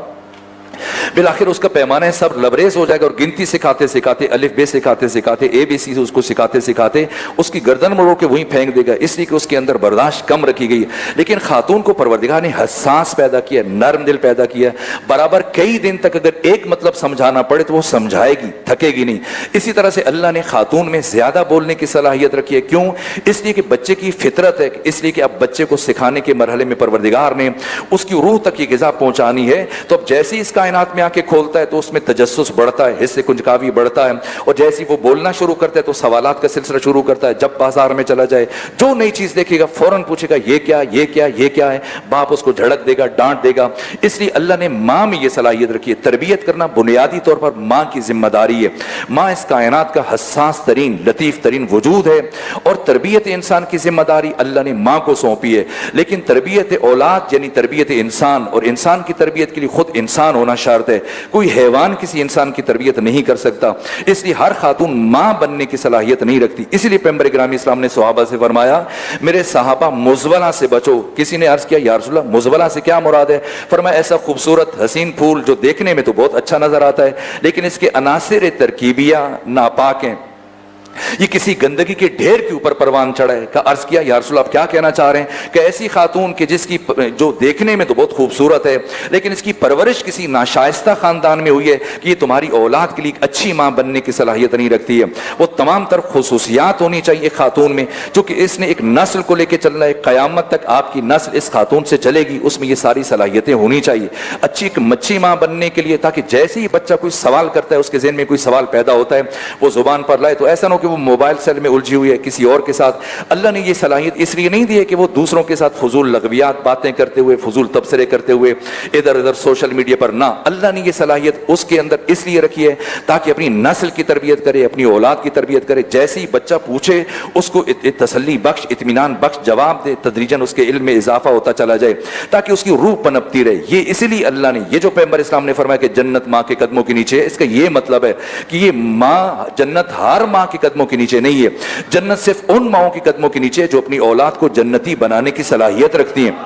بالآخر اس کا پیمانہ سب لبریز ہو جائے گا، اور گنتی سکھاتے سکھاتے الف بے سکھاتے سکھاتے ABC سے اس کو سکھاتے سکھاتے اس کی گردن مڑو کے وہیں پھینک دے گا، اس لیے کہ اس کے اندر برداشت کم رکھی گئی ہے۔ لیکن خاتون کو پروردگار نے حساس پیدا کیا، نرم دل پیدا کیا، برابر کئی دن تک اگر ایک مطلب سمجھانا پڑے تو وہ سمجھائے گی، تھکے گی نہیں۔ اسی طرح سے اللہ نے خاتون میں زیادہ بولنے کی صلاحیت رکھی ہے۔ کیوں؟ اس لیے کہ بچے کی فطرت ہے، اس لیے کہ اب بچے کو سکھانے کے مرحلے میں پروردگار نے اس کی روح تک یہ غذا پہنچانی ہے، تو اب جیسے اس کائنات میں آ کے کھولتا ہے تو اس میں تجسس بڑھتا ہے، حس کنجکاوی بڑھتا ہے، اور جیسے وہ بولنا شروع کرتا ہے تو سوالات کا سلسلہ شروع کرتا ہے۔ جب بازار میں چلا جائے جو نئی چیز دیکھے گا فوراً پوچھے گا یہ کیا یہ کیا یہ کیا ہے، باپ اس کو جھڑک دے گا، ڈانٹ دے گا۔ اس لیے اللہ نے ماں میں یہ صلاحیت رکھی ہے۔ تربیت کرنا بنیادی طور پر ماں کی ذمہ داری ہے۔ ماں اس کائنات کا حساس ترین لطیف ترین وجود ہے، اور تربیت انسان کی ذمہ داری اللہ نے ماں کو سونپی ہے۔ لیکن تربیت اولاد یعنی تربیت انسان، اور انسان کی تربیت کے لیے خود انسان ہونا شرط ہے، کوئی حیوان کسی انسان کی تربیت نہیں کر سکتا۔ اس لیے ہر خاتون ماں بننے کی صلاحیت نہیں رکھتی۔ اسی لیے پیغمبر گرامی اسلام نے صحابہ سے فرمایا میرے صحابہ مزولہ سے بچو۔ کسی نے عرض کیا یا رسول اللہ مزولہ سے کیا مراد ہے؟ فرمایا ایسا خوبصورت حسین پھول جو دیکھنے میں تو بہت اچھا نظر آتا ہے لیکن اس کے عناصر ترکیبیہ ناپاک ہیں، یہ کسی گندگی کے ڈھیر کے اوپر پروان چڑھا ہے۔ کا عرض کیا یا رسول اللہ آپ کیا کہنا چاہ رہے ہیں؟ کہ ایسی خاتون کہ جس کی جو دیکھنے میں تو بہت خوبصورت ہے لیکن اس کی پرورش کسی ناشائستہ خاندان میں ہوئی ہے کہ یہ تمہاری اولاد کے لیے ایک اچھی ماں بننے کی صلاحیت نہیں رکھتی ہے۔ وہ تمام تر خصوصیات ہونی چاہیے خاتون میں، چونکہ اس نے ایک نسل کو لے کے چلنا ہے، قیامت تک آپ کی نسل اس خاتون سے چلے گی، اس میں یہ ساری صلاحیتیں ہونی چاہیے۔ اچھی ایک مچھی ماں بننے کے لیے تاکہ جیسے ہی بچہ کوئی سوال کرتا ہے اس کے ذہن میں کوئی سوال پیدا ہوتا ہے وہ زبان پر لائے، تو ایسا نہ ہو کہ وہ موبائل سیل میں الجھی ہوئی ہے کسی اور کے ساتھ۔ اللہ نے یہ صلاحیت اس لیے نہیں دی ہے کہ وہ دوسروں کے ساتھ فضول لغویات باتیں کرتے ہوئے فضول تبصرے کرتے ہوئے ادھر ادھر سوشل میڈیا پر، نہ، اللہ نے یہ صلاحیت اس کے اندر اس لیے رکھی ہے تاکہ اپنی نسل کی تربیت کرے، اپنی اولاد کی تربیت کرے۔ جیسے ہی بچہ پوچھے اس کو تسلی بخش اطمینان بخش جواب دے، تدریجاً اس کے علم میں اضافہ ہوتا چلا جائے تاکہ اس کی روح پنپتی رہے۔ یہ اسی لیے اللہ نے یہ جو پیغمبر اسلام نے فرمایا کہ جنت ماں کے قدموں کے نیچے ہے، اس کا یہ مطلب ہے کہ یہ ماں جنت ہر ماں کے قدموں کے نیچے نہیں ہے، جنت صرف ان ماؤں کے قدموں کے نیچے جو اپنی اولاد کو جنتی بنانے کی صلاحیت رکھتی ہیں۔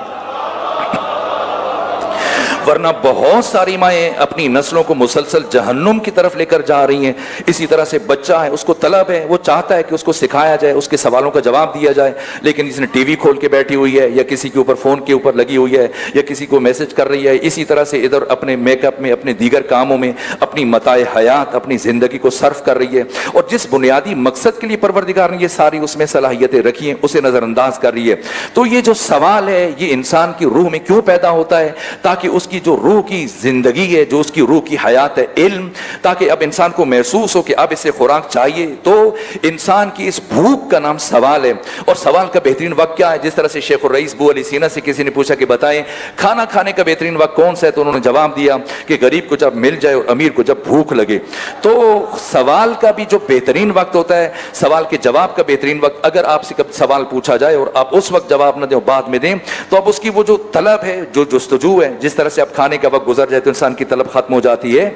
ورنہ بہت ساری مائیں اپنی نسلوں کو مسلسل جہنم کی طرف لے کر جا رہی ہیں۔ اسی طرح سے بچہ ہے، اس کو طلب ہے، وہ چاہتا ہے کہ اس کو سکھایا جائے، اس کے سوالوں کا جواب دیا جائے، لیکن اس نے ٹی وی کھول کے بیٹھی ہوئی ہے یا کسی کے اوپر فون کے اوپر لگی ہوئی ہے یا کسی کو میسج کر رہی ہے، اسی طرح سے ادھر اپنے میک اپ میں اپنے دیگر کاموں میں اپنی متاع حیات اپنی زندگی کو صرف کر رہی ہے، اور جس بنیادی مقصد کے لیے پروردگار نے یہ ساری اس میں صلاحیتیں رکھی ہیں اسے نظر انداز کر رہی ہے۔ تو یہ جو سوال ہے یہ انسان کی روح میں کیوں پیدا ہوتا ہے؟ تاکہ اس کی کی جو روح کی زندگی ہے, جو اس کی روح کی حیات ہے, علم, تاکہ اب انسان کو محسوس ہو کہ اب اسے خوراک چاہیے. تو انسان کی اس بھوک کا نام سوال ہے, اور سوال کا بہترین وقت کیا ہے؟ جس طرح سے شیخ الرئیس بو علی سینا سے کسی نے پوچھا کہ بتائیں کھانا کھانے کا بہترین وقت کون سا ہے, تو انہوں نے جواب دیا کہ غریب کو جب مل جائے اور امیر کو جب بھوک لگے. تو سوال کا بھی جو بہترین وقت ہوتا ہے, سوال کے جواب کا بہترین وقت, اگر آپ سے کب سوال پوچھا جائے اور آپ اس وقت جواب نہ دیں, بعد میں دیں, تو اب اس کی وہ جو طلب ہے, جو جستجو ہے, جس طرح سے اب کھانے کا وقت گزر جائے تو انسان کی طلب ختم ہو جاتی ہے.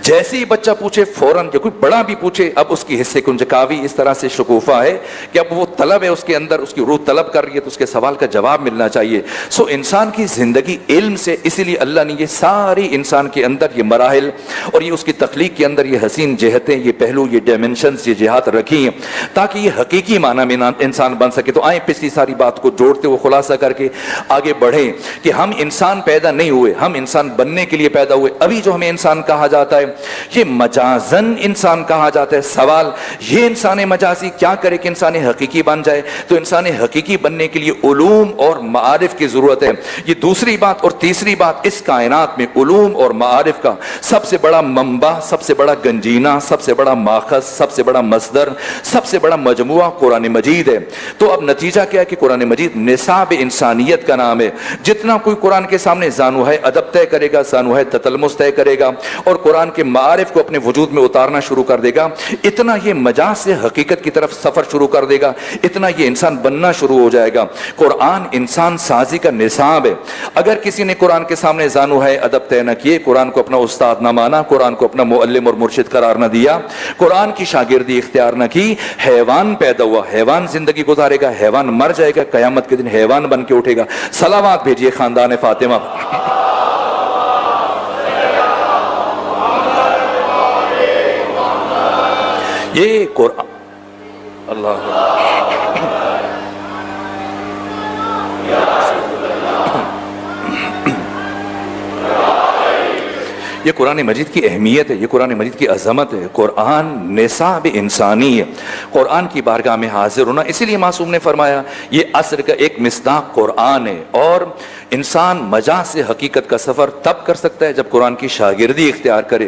جیسے ہی بچہ پوچھے فوراً, یا کوئی بڑا بھی پوچھے, اب اس کی حصے کنجکاوی اس طرح سے شکوفہ ہے کہ اب وہ طلب ہے اس کے اندر, اس کی روح طلب کر رہی ہے, تو اس کے سوال کا جواب ملنا چاہیے. سو انسان کی زندگی علم سے, اسی لیے اللہ نے یہ ساری انسان کے اندر یہ مراحل اور یہ اس کی تخلیق کے اندر یہ حسین جہتیں, یہ پہلو, یہ ڈائمنشنز, یہ جہات رکھی ہیں تاکہ یہ حقیقی معنی میں انسان بن سکے. تو آئیں پچھلی ساری بات کو جوڑتے ہوئے خلاصہ کر کے آگے بڑھیں کہ ہم انسان پیدا نہیں ہوئے, ہم انسان بننے کے لیے پیدا ہوئے. ابھی جو ہمیں انسان کہا جاتا ہے یہ مجازن انسان کہا جاتا ہے. سوال یہ انسان مجازی کیا کرے کہ انسان حقیقی بن جائے؟ تو انسان حقیقی بننے کے لیے علوم اور معارف کی ضرورت ہے. یہ دوسری بات. اور تیسری بات, اس کائنات میں علوم اور معارف کا سب سے بڑا منبع, سب سے بڑا گنجینہ, سب سے بڑا ماخذ, سب سے بڑا مصدر, سب سے بڑا مجموعہ قرآن مجید ہے. تو اب نتیجہ کیا ہے کہ قرآن مجید نصاب انسانیت کا نام ہے. جتنا کوئی قرآن کے سامنے زانو ہے ادب طے کرے گا, زانو ہے تتلمس طے کرے گا, اور قرآن کے معارف کو اپنے وجود میں اتارنا شروع کر دے گا, اتنا یہ مجاز سے حقیقت کی طرف سفر شروع کر دے گا, اتنا یہ انسان بننا شروع ہو جائے گا. قرآن انسان سازی کا نصاب ہے. اگر کسی نے قرآن کے سامنے زانو ہے ادب طے نہ کیے, قرآن کو اپنا استاد نہ مانا, قرآن کو اپنا معلم اور مرشد قرار نہ دیا, قرآن کی شاگردی اختیار نہ کی, حیوان پیدا ہوا, حیوان زندگی گزارے گا, حیوان مر جائے گا, قیامت کے دن حیوان بن کے اٹھے گا. صلوات بھیجیے خاندان فاطمہ. یہ قرآن اللہ یہ قرآن مجید کی اہمیت ہے, یہ قرآن مجید کی عظمت ہے. قرآن نصاب انسانی ہے. قرآن کی بارگاہ میں حاضر ہونا, اسی لیے معصوم نے فرمایا یہ عصر کا ایک مصداق قرآن ہے. اور انسان مجاز سے حقیقت کا سفر تب کر سکتا ہے جب قرآن کی شاگردی اختیار کرے,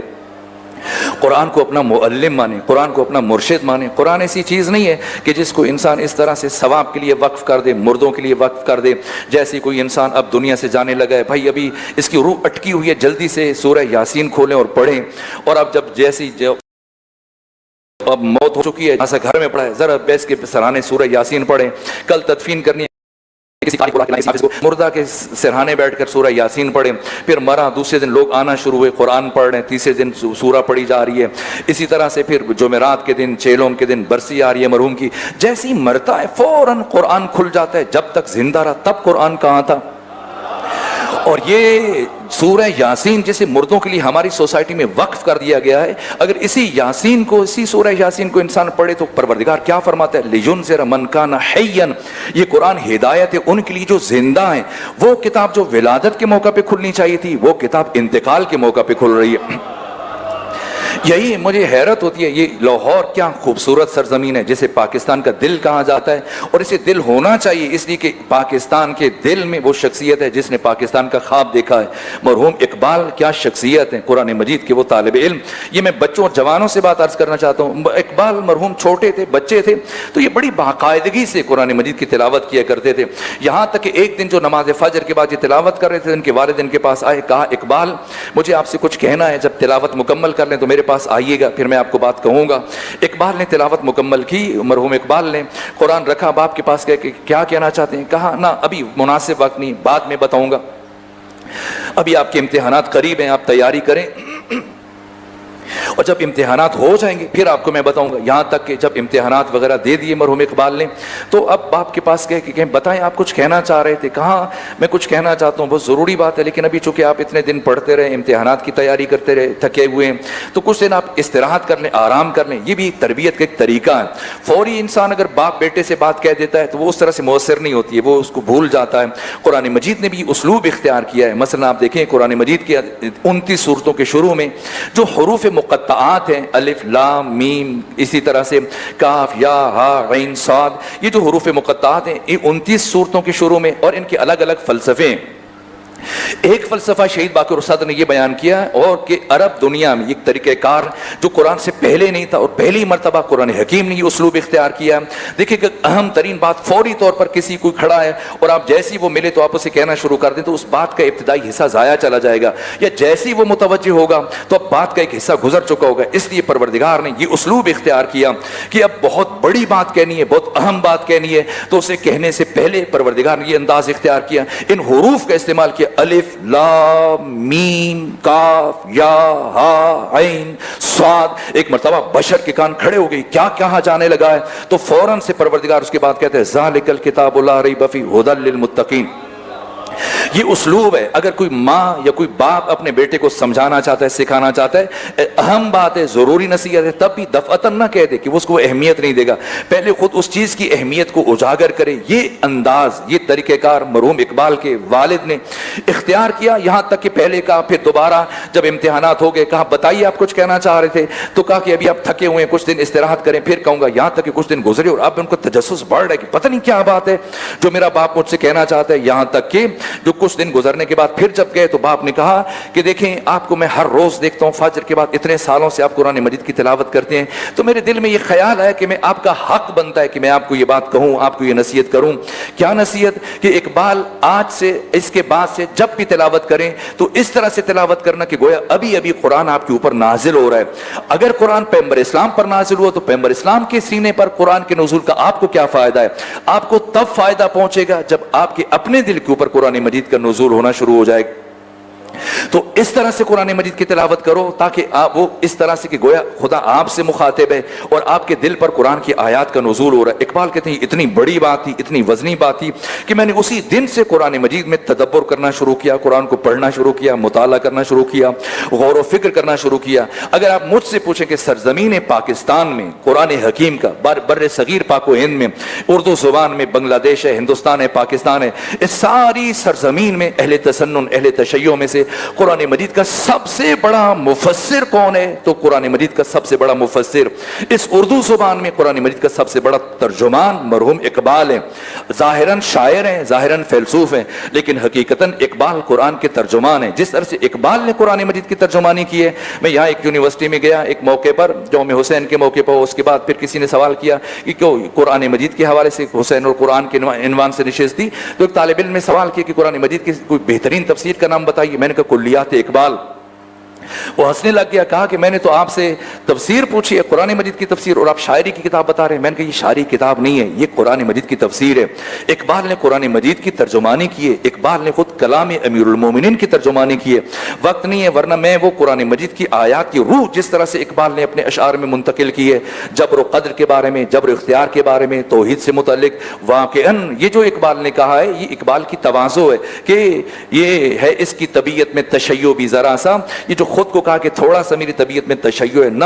قرآن کو اپنا معلم مانے, قرآن کو اپنا مرشد مانے. قرآن ایسی چیز نہیں ہے کہ جس کو انسان اس طرح سے ثواب کے لیے وقف کر دے, مردوں کے لیے وقف کر دے. جیسے کوئی انسان اب دنیا سے جانے لگا ہے, بھائی ابھی اس کی روح اٹکی ہوئی ہے, جلدی سے سورہ یاسین کھولیں اور پڑھیں, اور اب جب جیسی اب موت ہو چکی ہے, ایسا گھر میں پڑھا ہے, ذرا بیس کے سرانے سورہ یاسین پڑھیں. کل تدفین کرنی ہے مردہ کے سرہانے بیٹھ کر سورہ یاسین پڑھیں. پھر مرا, دوسرے دن لوگ آنا شروع ہوئے, قرآن پڑھ رہے ہیں, تیسرے دن سورہ پڑھی جا رہی ہے. اسی طرح سے پھر جمعرات کے دن, چیلوم کے دن برسی آ رہی ہے مرحوم کی. جیسے ہی مرتا ہے فوراً قرآن کھل جاتا ہے. جب تک زندہ رہا تب قرآن کہاں تھا؟ اور یہ سورہ یاسین جسے مردوں کے لیے ہماری سوسائٹی میں وقف کر دیا گیا ہے, اگر اسی یاسین کو, اسی سورہ یاسین کو انسان پڑھے تو پروردگار کیا فرماتا ہے؟ لِيُنذِرَ مَنْ كَانَ حَيًّا. یہ قرآن ہدایت ہے ان کے لیے جو زندہ ہیں. وہ کتاب جو ولادت کے موقع پہ کھلنی چاہیے تھی, وہ کتاب انتقال کے موقع پہ کھل رہی ہے. یہی مجھے حیرت ہوتی ہے, یہ لاہور کیا خوبصورت سرزمین ہے جسے پاکستان کا دل کہا جاتا ہے, اور اسے دل ہونا چاہیے اس لیے کہ پاکستان کے دل میں وہ شخصیت ہے جس نے پاکستان کا خواب دیکھا ہے. مرحوم اقبال کیا شخصیت ہے, قرآن مجید کے وہ طالب علم. یہ میں بچوں اور جوانوں سے بات عرض کرنا چاہتا ہوں. اقبال مرحوم چھوٹے تھے, بچے تھے, تو یہ بڑی باقاعدگی سے قرآن مجید کی تلاوت کیا کرتے تھے. یہاں تک کہ ایک دن جو نماز فجر کے بعد یہ تلاوت کر رہے تھے, ان کے والد ان کے پاس آئے, کہا اقبال مجھے آپ سے کچھ کہنا ہے, جب تلاوت مکمل کر لیں تو میرے پاس آئیے گا, پھر میں آپ کو بات کہوں گا. اقبال نے تلاوت مکمل کی. مرحوم اقبال نے قرآن رکھا, باپ کے پاس گئے کہ کیا کہنا چاہتے ہیں؟ کہا نہ ابھی مناسب وقت نہیں, بعد میں بتاؤں گا, ابھی آپ کے امتحانات قریب ہیں, آپ تیاری کریں, اور جب امتحانات ہو جائیں گے پھر آپ کو میں بتاؤں گا. یہاں تک کہ جب امتحانات وغیرہ دے دیے مرحوم اقبال نے, تو اب باپ کے پاس گئے کہ بتائیں آپ کچھ کہنا چاہ رہے تھے. کہا میں کچھ کہنا چاہتا ہوں, بہت ضروری بات ہے, لیکن ابھی چونکہ آپ اتنے دن پڑھتے رہے, امتحانات کی تیاری کرتے رہے, تھکے ہوئے ہیں, تو کچھ دن آپ استراحت کر لیں, آرام کر لیں. یہ بھی تربیت کا ایک طریقہ ہے. فوری انسان اگر باپ بیٹے سے بات کہہ دیتا ہے تو وہ اس طرح سے مؤثر نہیں ہوتی ہے, وہ اس کو بھول جاتا ہے. قرآن مجید نے بھی اسلوب اختیار کیا ہے. مثلا آپ دیکھیں قرآن مجید کی 29 سورتوں کے شروع میں جو حروف مقطعات ہیں, الف لام میم, اسی طرح سے کاف یا ہا عین صاد, یہ جو حروف مقطعات ہیں یہ 29 سورتوں کے شروع میں, اور ان کے الگ الگ فلسفے ہیں. ایک فلسفہ شہید باقر اسد نے یہ بیان کیا اور کہ عرب دنیا میں ایک طریقہ کار جو قرآن سے پہلے نہیں تھا اور پہلی مرتبہ قرآن حکیم نے یہ اسلوب اختیار کیا. دیکھیں کہ اہم ترین بات فوری طور پر کسی کوئی کھڑا ہے اور آپ جیسی وہ ملے تو آپ اسے کہنا شروع کر دیں تو اس بات کا ابتدائی حصہ ضائع چلا جائے گا, یا جیسی وہ متوجہ ہوگا تو اب بات کا ایک حصہ گزر چکا ہوگا. اس لیے پروردگار نے یہ اسلوب اختیار کیا کہ اب بہت بڑی بات کہنی ہے, بہت اہم بات کہنی ہے تو اسے کہنے سے پہلے پروردگار نے یہ انداز اختیار کیا, ان حروف کا استعمال کیا, الف لام میم کاف یا ہا عین صاد. ایک مرتبہ بشر کے کان کھڑے ہو گئی, کیا کہا جانے لگا ہے, تو فوراً سے پروردگار اس کے بعد کہتے ہیں ذالک الکتاب لا ریب فیہ ھدی للمتقین. یہ اسلوب ہے. اگر کوئی ماں یا کوئی باپ اپنے بیٹے کو سمجھانا چاہتا ہے, سکھانا چاہتا ہے, اہم بات ہے, ضروری نصیحت ہے, تب بھی دفعتاً نہ کہہ دے کہ وہ اس کو اہمیت نہیں دے گا, پہلے خود اس چیز کی اہمیت کو اجاگر کرے. یہ انداز, یہ طریقہ کار مرحوم اقبال کے والد نے اختیار کیا, یہاں تک کہ پہلے کہا, پھر دوبارہ جب امتحانات ہو گئے کہا بتائیے آپ کچھ کہنا چاہ رہے تھے, تو کہا کہ ابھی آپ تھکے ہوئے ہیں, کچھ دن استراحت کریں پھر کہوں گا. یہاں تک کہ کچھ دن گزرے اور اب ان کو تجسس بڑھ رہا ہے کہ پتہ نہیں کیا بات ہے جو میرا باپ مجھ سے کہنا چاہتا ہے. یہاں تک کہ جو کچھ دن گزرنے کے بعد پھر جب گئے تو باپ نے کہا کہ دیکھیں آپ کو میں ہر روز دیکھتا ہوں, فجر کے بعد اتنے سالوں سے آپ قرآن مجید کی تلاوت کرتے ہیں, تو میرے دل میں یہ خیال ہے کہ میں آپ کا حق بنتا ہے کہ میں آپ کو یہ بات کہوں, آپ کو یہ نصیحت کروں. کیا نصیحت؟ کہ اقبال آج سے اس کے بعد سے جب بھی تلاوت کریں تو اس طرح سے تلاوت کرنا کہ گویا ابھی ابھی قرآن آپ کے اوپر نازل ہو رہا ہے. اگر قرآن پیغمبر اسلام پر نازل ہوا تو پیغمبر اسلام کے سینے پر قرآن کے نزول کا آپ کو کیا فائدہ ہے؟ آپ کو تب فائدہ پہنچے گا جب آپ کے اپنے دل کے اوپر قرآن مجید کا نزول ہونا شروع ہو جائے. تو اس طرح سے قرآن مجید کی تلاوت کرو تاکہ آپ وہ اس طرح سے کہ گویا خدا آپ سے مخاطب ہے اور آپ کے دل پر قرآن کی آیات کا نزول ہو رہا ہے. اقبال کہتے ہیں اتنی بڑی بات تھی, اتنی وزنی بات تھی کہ میں نے اسی دن سے قرآن مجید میں تدبر کرنا شروع کیا, قرآن کو پڑھنا شروع کیا, مطالعہ کرنا شروع کیا, غور و فکر کرنا شروع کیا. اگر آپ مجھ سے پوچھیں کہ سرزمین پاکستان میں قرآن حکیم کا, بر صغیر پاک و ہند میں اردو زبان میں بنگلہ دیش ہے, ہندوستان ہے, پاکستان ہے, اس ساری سرزمین میں اہل تسنن, اہل تشیع میں سے قرآن مجید کا سب سے بڑا مفسر کون ہے؟ تو قرآن مجید کا سب سے بڑا مفسر اس اردو زبان میں قرآن مجید کا سب سے بڑا ترجمان مرحوم اقبال ہے. ظاہراً شاعر ہیں, ظاہراً فیلسوف ہیں, لیکن حقیقتاً اقبال قرآن کے ترجمان ہیں. جس طرح سے اقبال نے قرآن مجید کی ترجمانی کی ہے, میں یہاں ایک یونیورسٹی میں گیا ایک موقع پر, یوم حسین کے موقع پر, اس کے بعد پھر کسی نے سوال کیا کہ کیوں قرآن مجید کے حوالے سے حسین اور قرآن کے عنوان سے نشست تھی, تو ایک طالب علم نے سوال کیا کہ قرآن مجید کی کوئی بہترین تفسیر کا نام بتائیے. میں نے کہا کلیات اقبال. وہ ہنسنے لگ گیا, کہا کہ میں نے تو آپ سے تفسیر پوچھی ہے, قرآن مجید کی تفسیر, اور آپ شاعری کی کتاب بتا رہے ہیں. میں نے کہا یہ شاعری کتاب نہیں ہے, یہ قرآن مجید کی تفسیر ہے. اقبال نے قرآن مجید کی ترجمانی کی ہے, اقبال نے خود کلام امیر المومنین کی ترجمانی کی ہے. وقت نہیں ہے ورنہ میں وہ قرآن مجید کی آیات کی روح جس طرح سے اقبال نے اپنے اشعار میں منتقل کی ہے, جبر و قدر کے بارے میں, جبر و اختیار کے بارے میں, توحید سے متعلق, واقعاً یہ جو اقبال نے کہا ہے یہ اقبال کی تواضع ہے کہ یہ ہے اس کی طبیعت میں تشیع بھی ذرا سا, یہ جو خود کو کہا کہ تھوڑا سا میری طبیعت میں تشیع ہے, نہ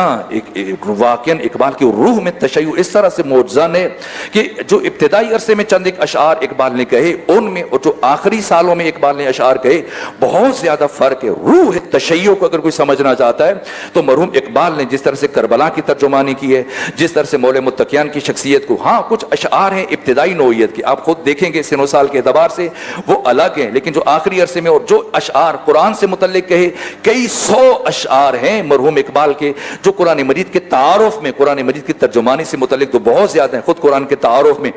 واقعاً اقبال کی روح میں تشیع اس طرح سے موجزن ہے کہ جو ابتدائی عرصے میں چند ایک اشعار اقبال نے کہے ان میں اور جو آخری سالوں میں اقبال نے اشعار کہے بہت زیادہ فرق ہے. روح تشیع کو اگر کوئی سمجھنا چاہتا ہے تو مرحوم اقبال نے جس طرح سے کربلا کی ترجمانی کی ہے, جس طرح سے مولا متقیان کی شخصیت کو, ہاں کچھ اشعار ہیں ابتدائی نوعیت کے, آپ خود دیکھیں گے سن و سال کے اعتبار سے وہ الگ ہیں, لیکن جو آخری عرصے میں اور جو اشعار قرآن سے متعلق کہے, کئی سو اشعار ہیں مرحوم اقبال کے جو قرآن مجید کے تعارف میں, قرآن مجید کی ترجمانی سے متعلق تو بہت زیادہ ہیں. خود قرآن کے تعارف میں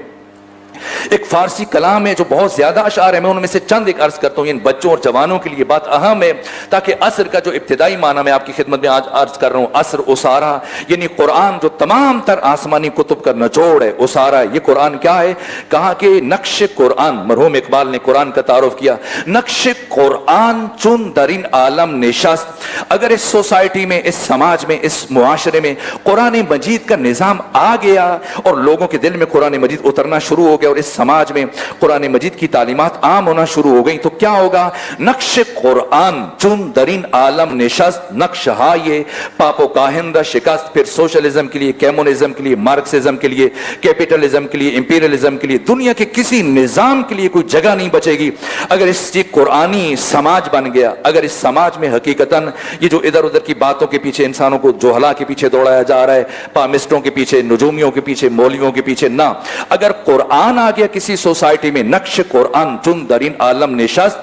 ایک فارسی کلام ہے جو بہت زیادہ اشعار ہے, میں ان میں سے چند ایک عرض کرتا ہوں. ان بچوں اور جوانوں کے لیے بات اہم ہے تاکہ عصر کا جو ابتدائی معنی میں آپ کی خدمت میں آج عرض کر رہا ہوں, عصر اسارہ یعنی قرآن جو تمام تر آسمانی کتب کا نچوڑ ہے, اسارہ یہ قرآن کیا ہے؟ کہا کہ نقش قرآن, مرحوم اقبال نے قرآن کا تعارف کیا, نقش قرآن چون درین عالم نشست. اگر اس سوسائٹی میں, اس سماج میں, اس معاشرے میں قرآن مجید کا نظام آ گیا اور لوگوں کے دل میں قرآن مجید اترنا شروع ہو گیا اور اس سماج میں قرآن مجید کی تعلیمات عام ہونا شروع ہو گئی, تو کیا ہوگا؟ نقش قرآن چون درین عالم نشست, نقش یہ پاپ و کاہندہ شکست. پھر سوشلزم کے لیے, کیمونزم کے لیے, مارکسزم کے لیے, کیپیٹلزم کے لیے, امپیریلزم کے لیے, دنیا کے کسی نظام کے لیے کوئی جگہ نہیں بچے گی اگر اس کی قرآنی سماج بن گیا. اگر اس سماج میں حقیقتاً یہ جو ادھر ادھر کی باتوں کے پیچھے انسانوں کو جوہلا کے پیچھے دوڑایا جا رہا ہے, پامسٹوں کے پیچھے, نجومیوں کے پیچھے, مولویوں کے پیچھے, نہ, اگر قرآن آ گیا کسی سوسائٹی میں, نقش قرآن چون درین عالم نشست,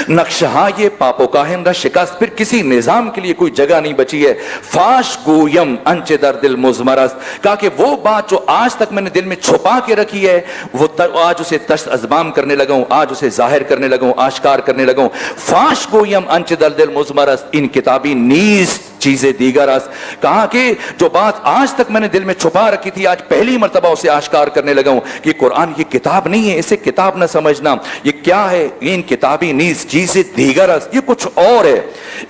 نقشہ یہ پاپوکاہن را شکست، پھر کسی نظام کے لیے کوئی جگہ نہیں بچی ہے. فاش گویم انچ در دل مزمرست، کہا کہ وہ بات جو آج تک میں نے دل میں چھپا کے رکھی ہے وہ آج اسے تشت ازبام کرنے لگا ہوں، آج اسے ظاہر کرنے لگا ہوں، آشکار کرنے لگا ہوں. فاش گویم انچ در دل مزمرست ان کتابی نیز چیزیں دیگر است، کہا کہ جو بات آج تک میں نے دل میں چھپا رکھی تھی آج پہلی مرتبہ اسے آشکار کرنے لگا ہوں. یہ قرآن یہ کتاب نہیں ہے، اسے کتاب نہ سمجھنا. یہ کیا ہے؟ ان کتابی نیز چیزیں دیگر است، یہ کچھ اور ہے.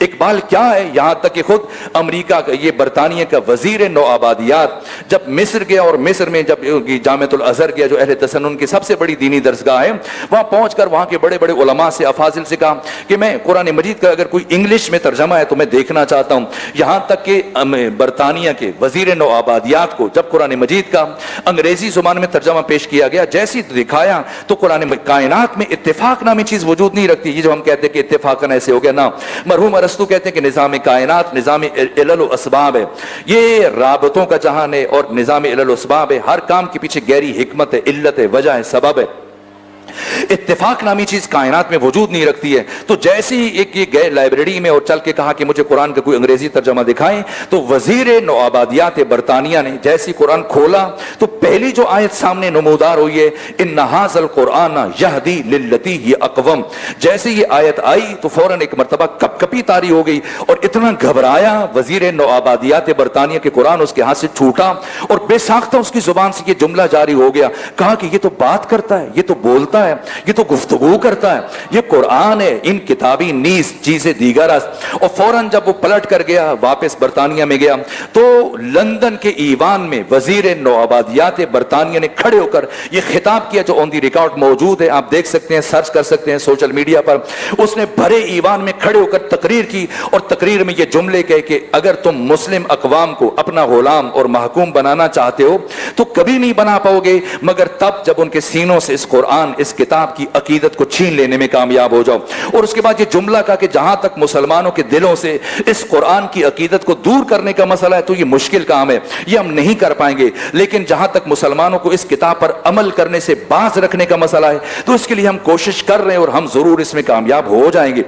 اقبال کیا ہے؟ یہاں تک کہ خود امریکہ کا یہ برطانیہ کا وزیر نوآبادیات جب مصر گیا اور مصر میں جب جامعۃ الازہر گیا جو اہل تسنن کی سب سے بڑی دینی درسگاہ ہے، وہاں پہنچ کر وہاں کے بڑے بڑے علماء سے افاضل سے کہا کہ میں قرآن مجید کا اگر کوئی انگلش میں ترجمہ ہے تو میں دیکھنا چاہتا ہوں. یہاں تک کہ برطانیہ کے وزیر نوآبادیات کو جب قرآن مجید کا انگریزی زبان میں ترجمہ پیش کیا گیا، جیسی دکھایا تو قرآن کائنات میں اتفاق نامی چیز وجود نہیں رکھتی. یہ جو ہم کہتے ہیں کہ اتفاقاً ایسے ہو گیا، نہ. مرحوم ارسطو کہتے ہیں کہ نظام کائنات نظام علل و اسباب ہے، یہ رابطوں کا جہان ہے اور نظام علل و اسباب ہے. ہر کام کے پیچھے گہری حکمت ہے، علت ہے، وجہ ہے، سبب ہے. اتفاق نامی چیز کائنات میں وجود نہیں رکھتی ہے. تو جیسے ہی ایک یہ گئے لائبریری میں اور چل کے کہا کہ مجھے قرآن کا کوئی انگریزی ترجمہ دکھائیں، تو وزیر نوآبادیات برطانیہ نے جیسی قرآن کھولا تو پہلی جو آیت سامنے نمودار ہوئی ہے ان ھذا القرآن یہدی للتی ہی اقوم، جیسے یہ آیت آئی تو فوراً ایک مرتبہ کپ کپی طاری ہو گئی اور اتنا گھبرایا وزیر نوآبادیات برطانیہ کے قرآن اس کے ہاتھ سے چھوٹا اور بے ساختہ اس کی زبان سے یہ جملہ جاری ہو گیا. کہا کہ یہ تو بات کرتا ہے، یہ تو بولتا ہے، یہ تو گفتگو کرتا ہے، یہ قرآن ہے. ان کتابی نیز چیزیں دیگر است. اور فوراً جب وہ پلٹ کر گیا واپس برطانیہ میں گیا تو لندن کے ایوان میں وزیر نوآبادیات برطانیہ نے کھڑے ہو کر یہ خطاب کیا جو آن دی ریکارڈ موجود ہے، آپ دیکھ سکتے ہیں، سرچ کر سکتے ہیں سوشل میڈیا پر. اس نے بھرے ایوان میں کھڑے ہو کر تقریر کی اور تقریر میں یہ جملے کہے کہ اگر تم مسلم اقوام کو اپنا غلام اور محکوم بنانا چاہتے ہو تو کبھی نہیں بنا پاؤ گے مگر تب جب ان کے سینوں سے اس قرآن اس کتاب کی عقیدت کو چھین لینے میں کامیاب ہو جاؤ. اور اس کے بعد یہ جملہ کہا کہ جہاں تک مسلمانوں کے دلوں سے اس قرآن کی عقیدت کو دور کرنے کا مسئلہ ہے تو یہ مشکل کام ہے، یہ ہم نہیں کر پائیں گے. لیکن جہاں تک مسلمانوں کو اس کتاب پر عمل کرنے سے باز رکھنے کا مسئلہ ہے تو اس کے لیے ہم کوشش کر رہے ہیں اور ہم ضرور اس میں کامیاب ہو جائیں گے.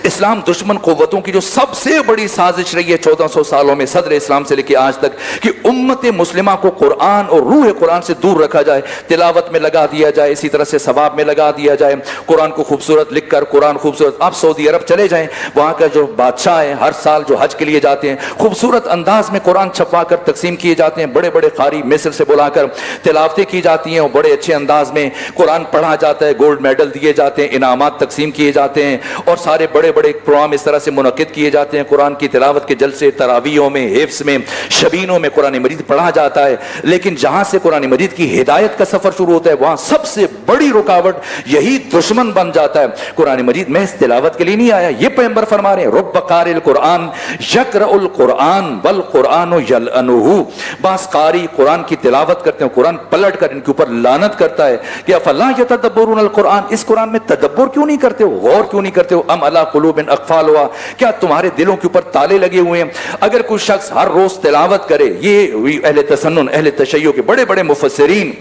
اسلام دشمن قوتوں کی جو سب سے بڑی سازش رہی ہے 1400 سالوں میں صدر اسلام سے لے کے آج تک کہ امت مسلمہ کو قرآن اور روح قرآن سے دور رکھا جائے، تلاوت میں لگا دیا جائے، اسی طرح سے ثواب میں لگا دیا جائے، قرآن کو خوبصورت لکھ کر قرآن خوبصورت. آپ سعودی عرب چلے جائیں، وہاں کا جو بادشاہ ہے ہر سال جو حج کے لیے جاتے ہیں خوبصورت انداز میں قرآن چھپوا کر تقسیم کیے جاتے ہیں، بڑے بڑے قاری مصر سے بلا کر تلاوتیں کی جاتی ہیں اور بڑے اچھے انداز میں قرآن پڑھا جاتا ہے، گولڈ میڈل دیے جاتے ہیں، انعامات تقسیم کیے جاتے ہیں اور سارے بڑے بڑے پروگرام اس طرح سے منعقد کیے جاتے ہیں. قرآن کی تلاوت کے جلسے تراویحوں میں، حفظ میں، شبینوں میں قرآن مجید پڑھا جاتا ہے. لیکن جہاں سے قرآن مجید کی ہدایت کا سفر شروع ہوتا ہے وہاں سب سے بڑی رکاوٹ یہی دشمن بن جاتا ہے. قرآن مجید محض تلاوت کے لیے نہیں آیا، یہ پیغمبر فرما رہے ہیں رب قاری القرآن یقرأ القرآن والقرآن یلعنہ. بعض قاری قرآن کی تلاوت کرتے ہیں، قرآن پلٹ کر ان کے اوپر لعنت کرتا ہے کہ افلا یتدبرون القرآن، اس قرآن میں تدبر کیوں نہیں کرتے ہو، غور کیوں نہیں کرتے ہو. ام علی قلوب اقفال ہوا، کیا تمہارے دلوں کے اوپر تالے لگے ہوئے ہیں. اگر کوئی شخص ہر روز تلاوت کرے، یہ اہل تسنن اہل تشیع کے بڑے بڑے مفسرین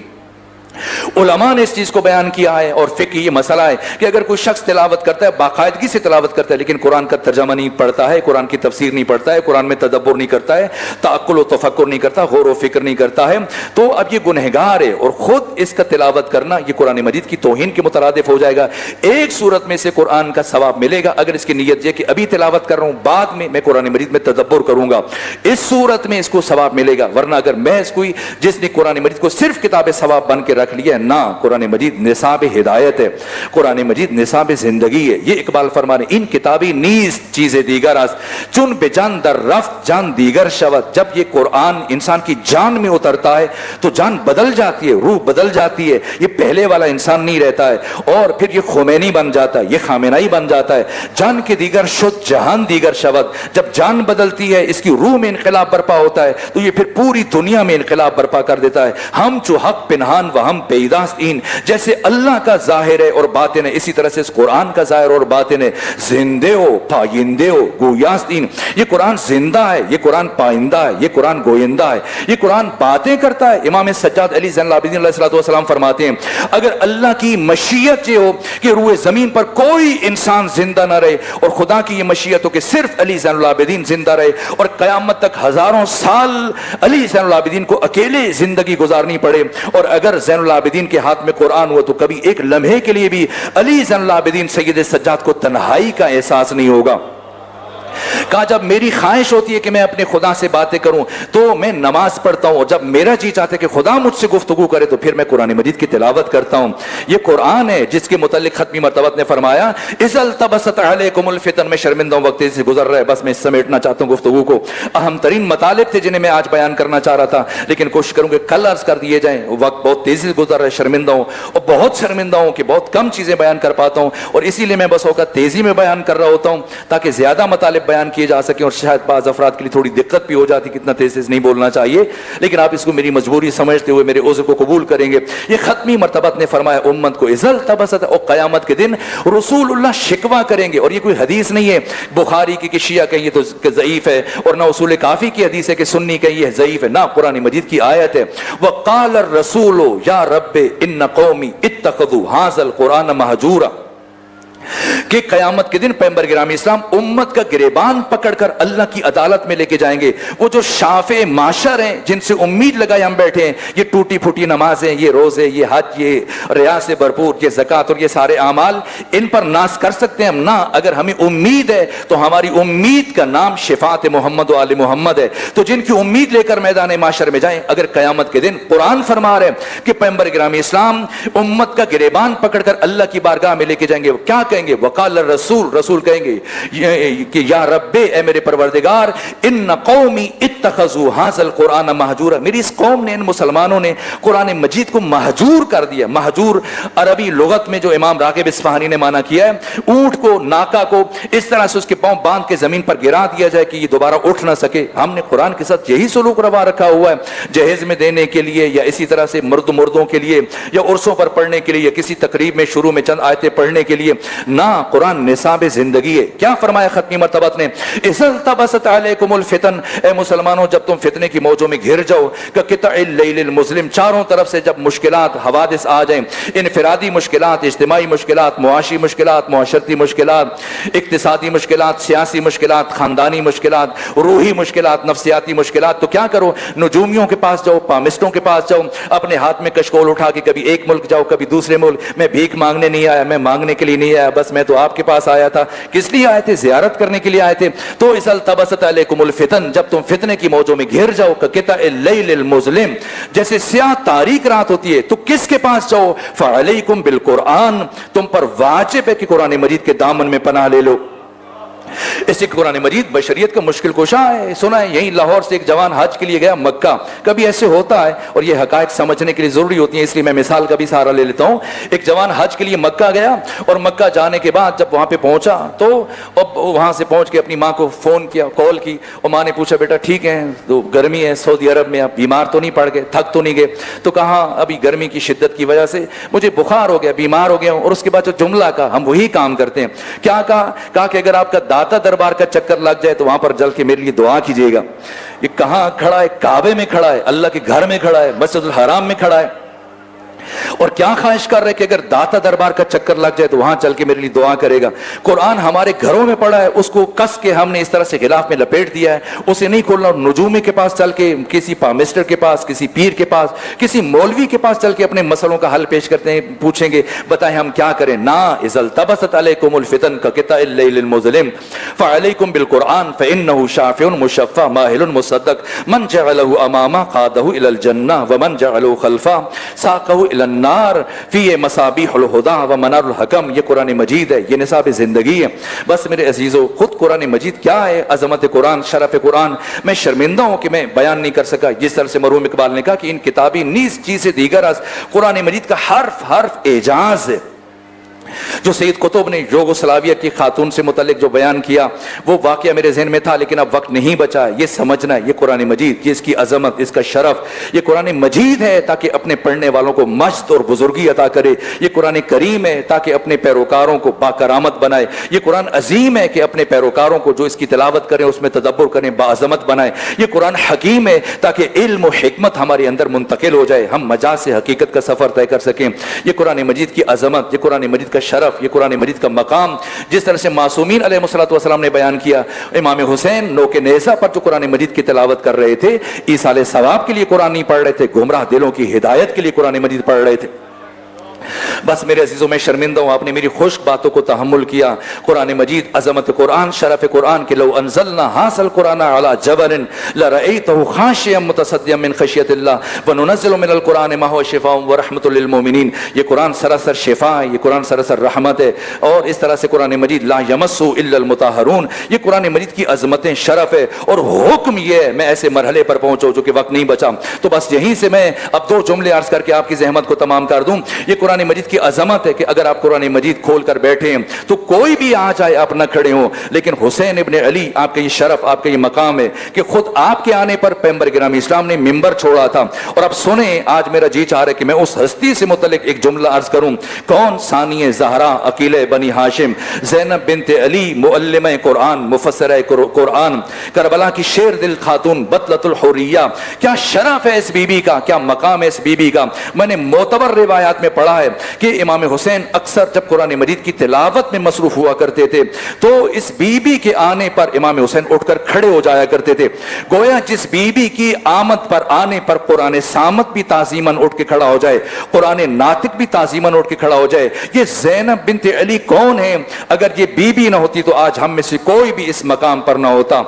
علماء نے اس چیز کو بیان کیا ہے اور فقہ یہ مسئلہ ہے کہ اگر کوئی شخص تلاوت کرتا ہے باقاعدگی سے تلاوت کرتا ہے لیکن قرآن کا ترجمہ نہیں پڑھتا ہے، قرآن کی تفسیر نہیں پڑھتا ہے، قرآن میں تدبر نہیں کرتا ہے، تعقل و تفکر نہیں کرتا، غور و فکر نہیں کرتا ہے، تو اب یہ گنہگار ہے اور خود اس کا تلاوت کرنا یہ قرآن مجید کی توہین کے مترادف ہو جائے گا. ایک صورت میں سے قرآن کا ثواب ملے گا اگر اس کی نیت یہ کہ ابھی تلاوت کر رہا ہوں بعد میں قرآن مجید میں تدبر کروں گا، اس صورت میں اس کو ثواب ملے گا. ورنہ اگر محض کوئی جس نے قرآن مجید کو صرف کتاب ثواب بن کے رکھ لیا ہے، نہ، قرآن مجید نصاب ہدایت ہے، قرآن مجید نصاب زندگی ہے. یہ اقبال فرما رہے ان کتابی نیز چیزیں دیگر است چون بجان در رفت جان دیگر شود. جب یہ قرآن انسان کی جان میں اترتا ہے تو جان بدل جاتی ہے، روح بدل جاتی ہے، یہ پہلے والا انسان نہیں رہتا ہے اور پھر یہ خمینی بن جاتا ہے، یہ خامنائی بن جاتا ہے. جان کے دیگر شد جہان دیگر شود. جب جان بدلتی ہے اس کی روح میں انقلاب برپا ہوتا ہے تو یہ پھر پوری دنیا میں انقلاب برپا کر دیتا ہے. ہم چو حق پنہان و ہم ہم پیداستین جیسے اللہ کا ظاہر ہے اور باطن ہے اسی طرح سے اس قرآن کا ظاہر اور باطن ہے. زندے ہو پائندے ہو گویاستین. یہ قرآن زندہ ہے, یہ قرآن پائندہ ہے, یہ قرآن گویندہ ہے, یہ قرآن باتیں کرتا ہے. امام سجاد علی زین العابدین علیہ السلام فرماتے ہیں اگر اللہ کی مشیت یہ ہو کہ روئے زمین پر کوئی انسان زندہ نہ رہے اور خدا کی یہ مشیت ہو کہ صرف علی زین العابدین زندہ رہے اور قیامت تک ہزاروں سال علی زین العابدین کو اکیلے زندگی گزارنی پڑے, اور اگر زین العابدین کے ہاتھ میں قرآن ہوا تو کبھی ایک لمحے کے لیے بھی علی زین العابدین سید سجاد کو تنہائی کا احساس نہیں ہوگا. کہا جب میری خواہش ہوتی ہے کہ میں اپنے خدا سے باتیں کروں تو میں نماز پڑھتا ہوں, اور جب میرا جی چاہتا ہے کہ خدا مجھ سے گفتگو کرے تو پھر میں قرآن مجید کی تلاوت کرتا ہوں. یہ قرآن ہے جس کے متعلق ختمی مرتبت نے فرمایا اذا التبست علیکم الفتن. میں شرمندہ ہوں وقت سے گزر رہا ہے, بس میں سمیٹنا چاہتا ہوں گفتگو کو. اہم ترین مطالب تھے جنہیں میں آج بیان کرنا چاہ رہا تھا لیکن کوشش کروں کہ کل عرض کر دیے جائیں. وقت بہت تیزی سے گزر رہا ہے, شرمندہ ہوں اور بہت شرمندہ ہوں کہ بہت کم چیزیں بیان کر پاتا ہوں, اور اسی لیے میں بس اوقات تیزی میں بیان کر رہا ہوتا ہوں تاکہ زیادہ مطالب بیان کیے جا سکیں, اور شاید بعض افراد کے لیے تھوڑی دقت بھی ہو جاتی کتنا تیز سے نہیں بولنا چاہیے, لیکن آپ اس کو میری مجبوری سمجھتے ہوئے میرے عذر کو قبول کریں گے. یہ ختمی مرتبت نے فرمایا امت کو اذا التبست, اور قیامت کے دن رسول اللہ شکوہ کریں گے. اور یہ کوئی حدیث نہیں ہے بخاری کی کہ شیعہ کہیں یہ تو ضعیف ہے, اور نہ اصول کافی کی حدیث ہے کہ سنی کہیں یہ ضعیف ہے, نہ قرآن مجید کی آیت ہے. وقال الرسول یا رب ان قومی اتخذوا هذا القرآن مہجورا, کہ قیامت کے دن پیغمبر گرامی اسلام امت کا گریبان پکڑ کر اللہ کی عدالت میں لے کے جائیں گے. وہ جو شافع معاشر ہیں جن سے امید لگائے ہم بیٹھے ہیں, یہ ٹوٹی پھوٹی نمازیں, یہ روزے, یہ حج, یہ ریا سے بھرپور, یہ زکوٰۃ اور یہ سارے اعمال, ان پر ناز کر سکتے ہیں ہم نہ. اگر ہمیں امید ہے تو ہماری امید کا نام شفاعت محمد و آل محمد ہے. تو جن کی امید لے کر میدان معاشر میں جائیں, اگر قیامت کے دن قرآن فرما رہے ہیں کہ پیغمبر گرامی اسلام امت کا گریبان پکڑ کر اللہ کی بارگاہ میں لے کے جائیں گے, کیا کہیں گے؟ وقال الرسول, رسول کہیں گے کہ یا رب, اے میرے پروردگار, ان قومی اتخذوا هذا القرآن مہجورا, میری اس قوم نے, ان مسلمانوں نے قرآن مجید کو مہجور کر دیا. مہجور عربی لغت میں جو امام راغب اصفہانی نے معنی کیا ہے, اونٹ کو, ناکا کو اس طرح سے اس کے پاؤں باندھ کے زمین پر گرا دیا جائے کہ یہ دوبارہ اٹھ نہ سکے. ہم نے قرآن کے ساتھ یہی سلوک روا رکھا ہوا ہے, جہیز میں دینے کے لیے یا اسی طرح سے مردوں کے لیے یا عرسوں پر پڑھنے کے لیے یا کسی تقریب میں شروع میں چند آیتیں پڑھنے کے لیے نہ. قرآن نصاب زندگی ہے. کیا فرمایا ختمی مرتبت نے؟ اذا التبست علیکم الفتن, اے مسلمانوں جب تم فتنے کی موجوں میں گھر جاؤ کقطع اللیل المظلم, چاروں طرف سے جب مشکلات حوادث آ جائیں, انفرادی مشکلات, اجتماعی مشکلات, معاشی مشکلات, معاشرتی مشکلات, اقتصادی مشکلات, سیاسی مشکلات, خاندانی مشکلات, روحی مشکلات, نفسیاتی مشکلات, تو کیا کرو؟ نجومیوں کے پاس جاؤ, پامسٹوں کے پاس جاؤ, اپنے ہاتھ میں کشکول اٹھا کے کبھی ایک ملک جاؤ کبھی دوسرے ملک. میں بھیک مانگنے نہیں آیا, میں مانگنے کے لیے نہیں آیا, بس میں تو آپ کے پاس آیا تھا. کس لیے آئے تھے؟ زیارت کرنے کے لیے آئے تھے. تو اذا التبست علیکم الفتن, جب تم فتنے کی موجوں میں گھر جاؤ کقطع اللیل المظلم, جیسے سیاہ تاریک رات ہوتی ہے, تو کس کے پاس جاؤ؟ فعلیکم بالقرآن, تم پر واجب ہے کہ قرآن مجید کے دامن میں پناہ لے لو. اسی قرآن مجید بشریت کا مشکل کشا ہے. سنا ہے یہیں لاہور سے ایک جوان حج کے لیے گیا مکہ. کبھی ایسے ہوتا ہے, اور یہ حقائق سمجھنے کے لیے ضروری ہوتی ہیں, اس لیے میں مثال کا بھی سہارا لے لیتا ہوں. ایک جوان حج کے لیے مکہ گیا, اور مکہ جانے کے بعد جب وہاں پہ پہنچا تو وہاں سے پہنچ کے اپنی ماں کو فون کیا, کال کی, اور ماں نے پوچھا بیٹا ٹھیک ہے, تو گرمی ہے سعودی عرب میں, آپ بیمار تو نہیں پڑ گئے, تھک تو نہیں گئے؟ تو کہا ابھی گرمی کی شدت کی وجہ سے مجھے بخار ہو گیا, بیمار ہو گیا ہوں. اور اس کے بعد جو جملہ کہا, ہم وہی کام کرتے ہیں. کیا کہا کہ اگر آپ کا داتا دربار کا چکر لگ جائے تو وہاں پر جل کے میرے لیے دعا کیجیے گا. یہ کہاں کھڑا ہے؟ کعبے میں کھڑا ہے, اللہ کے گھر میں کھڑا ہے, مسجد الحرام میں کھڑا ہے, اور کیا خواہش کر رہے کہ اگر داتا دربار کا چکر لگ جائے تو وہاں چل کے میرے لیے دعا کرے گا. قرآن ہمارے گھروں میں پڑا ہے, اس کو کس کے ہم نے اس طرح سے غلاف میں لپیٹ دیا ہے, اسے نہیں کھولنا. اور نجومی کے پاس چل کے, کسی پامسٹر کے پاس, کسی پیر کے پاس, کسی مولوی کے پاس چل کے اپنے مسئلوں کا حل پیش کرتے ہیں, پوچھیں گے بتائیں ہم کیا کریں. نا اذا التبست علیکم الفتن کقطع اللیل المظلم فعلیکم بالقرآن فانہ شافع مشفع ماہل مصدق من جعلہ امامہ قادہ الی الجنہ ومن جعلہ خلفہ ساقہ الی النار فی مصابیح الہدی و منار الحکم. یہ قرآن مجید ہے, یہ نصاب زندگی ہے. بس میرے عزیزو, خود قرآن مجید کیا ہے, عظمت قرآن, شرف قرآن. میں شرمندہ ہوں کہ میں بیان نہیں کر سکا. جس طرح سے مرحوم اقبال نے کہا کہ ان کتابی نیز چیز دیگر از, قرآن مجید کا حرف حرف اعجاز ہے. جو سید قطب نے یوگوسلاویہ کی خاتون سے متعلق جو بیان کیا وہ واقعہ میرے ذہن میں تھا، لیکن اب وقت نہیں بچا. یہ سمجھنا ہے یہ قرآن مجید، یہ اس کی عظمت، اس کا شرف، یہ قرآن مجید ہے تاکہ اپنے پڑھنے والوں کو مجد اور بزرگی عطا کرے. یہ قرآن کریم ہے تاکہ اپنے پیروکاروں کو باکرامت بنائے. یہ قرآن عظیم ہے کہ اپنے پیروکاروں کو جو اس کی تلاوت کریں، اس میں تدبر کریں، باعظمت بنائے. یہ قرآن حکیم ہے تاکہ علم و حکمت ہمارے اندر منتقل ہو جائے، ہم مجاز سے حقیقت کا سفر طے کر سکیں. یہ قرآن مجید کی عظمت، یہ قرآن مجید کا شرف، یہ قرآن مجید کا مقام، جس طرح سے معصومین علیہ الصلوۃ والسلام نے بیان کیا. امام حسین نوک نیزہ پر جو قرآن مجید کی تلاوت کر رہے تھے، ایصال ثواب کے لیے قرآن نہیں پڑھ رہے تھے، گمراہ دلوں کی ہدایت کے لیے قرآن مجید پڑھ رہے تھے. بس میرے عزیزوں میں شرمندہ ہوں، آپ نے میری خشک باتوں کو تحمل کیا. قرآن مجید، عظمت قرآن، شرف قرآن کہ لو انزلنا هذا القرآن على جبل لرأيته خاشعا متصدعا من خشیۃ اللہ وننزل من القرآن ما هو شفاء ورحمۃ للمؤمنین. یہ قرآن سراسر شفا ہے، یہ قرآن سراسر رحمت ہے. اور اس طرح سے قرآن مجید لا یمسہ الا المطہرون، یہ قرآن مجید کی عظمتیں، شرف ہے. اور حکم یہ ہے، میں ایسے مرحلے پر پہنچا جو کہ وقت نہیں بچا، تو بس یہیں سے میں اب 2 جملے عرض کر کے آپ کی زحمت کو تمام کر دوں. یہ قرآن مجید کی عظمت ہے کہ اگر آپ قرآن مجید کھول کر بیٹھے ہیں تو کوئی بھی آ جائے آپ نہ کھڑے ہوں، لیکن حسین ابن علی، آپ کا یہ شرف، آپ کا یہ مقام ہے کہ خود آپ کے آنے پر پیغمبر گرامی اسلام نے منبر چھوڑا تھا. اور اب سنیں، آج میرا جی چاہ رہا ہے کہ میں اس ہستی سے متعلق ایک جملہ عرض کروں. کون؟ ثانیہ زہرا، عقیلہ بنی ہاشم، زینب بنت علی، معلمہ قرآن، مفسرہ قرآن، کربلا کی شیر دل خاتون، بطلۃ الحریہ. کیا شرف ہے اس بی بی کا، کیا مقام ہے اس بی بی کا. میں نے معتبر روایات میں پڑھا ہے کہ امام حسین اکثر جب قرآن مجید کی تلاوت میں مصروف ہوا کرتے تھے تو اس بی بی کے آنے پر امام حسین اٹھ کر کھڑے ہو جایا کرتے تھے. گویا جس بی بی کی آمد پر، آنے پر قرآن صامت بھی تعظیماً اٹھ کے کھڑا ہو جائے، قرآن ناطق بھی تعظیماً اٹھ کے کھڑا ہو جائے. یہ زینب بنت علی کون ہے؟ اگر یہ بی بی نہ ہوتی تو آج ہم میں سے کوئی بھی اس مقام پر نہ ہوتا.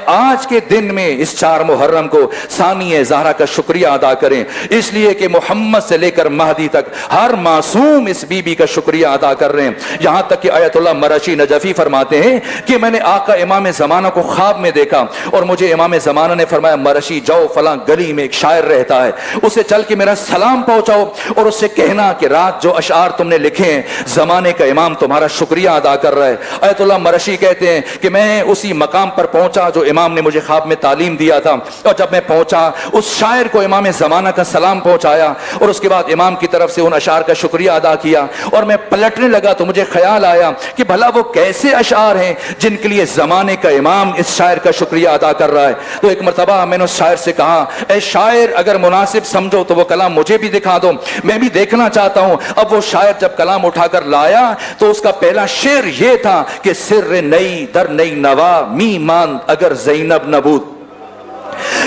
آج کے دن میں اس 4 محرم کو ثانیہ زہرا کا شکریہ ادا کریں، اس لیے کہ محمد سے لے کر مہدی تک ہر معصوم اس بی بی کا شکریہ ادا کر رہے ہیں. یہاں تک کہ آیت اللہ مرشی نجفی فرماتے ہیں کہ میں نے آقا امام زمانہ کو خواب میں دیکھا اور مجھے امام زمانہ نے فرمایا مرشی جاؤ فلاں گلی میں ایک شاعر رہتا ہے، اسے چل کے میرا سلام پہنچاؤ اور اس سے کہنا کہ رات جو اشعار تم نے لکھے ہیں زمانے کا امام تمہارا شکریہ ادا کر رہا ہے. آیت اللہ مرشی کہتے ہیں کہ میں اسی مقام پر پہنچا جو امام نے مجھے خواب میں تعلیم دیا تھا، اور جب میں پہنچا اس شاعر کو امام زمانہ کا سلام پہنچایا اور اس کے بعد امام کی طرف سے ان اشعار کا شکریہ ادا کیا. اور میں پلٹنے لگا تو مجھے خیال آیا کہ بھلا وہ کیسے اشعار ہیں جن کے لیے زمانے کا امام اس شاعر کا شکریہ ادا کر رہا ہے. تو ایک مرتبہ میں نے اس شاعر سے کہا، اے شاعر اگر مناسب سمجھو تو وہ کلام مجھے بھی دکھا دو، میں بھی دیکھنا چاہتا ہوں. اب وہ شاعر جب کلام اٹھا کر لایا تو اس کا پہلا شعر یہ تھا کہ سر نئی در نئی نوا می ماند اگر زینب نبود،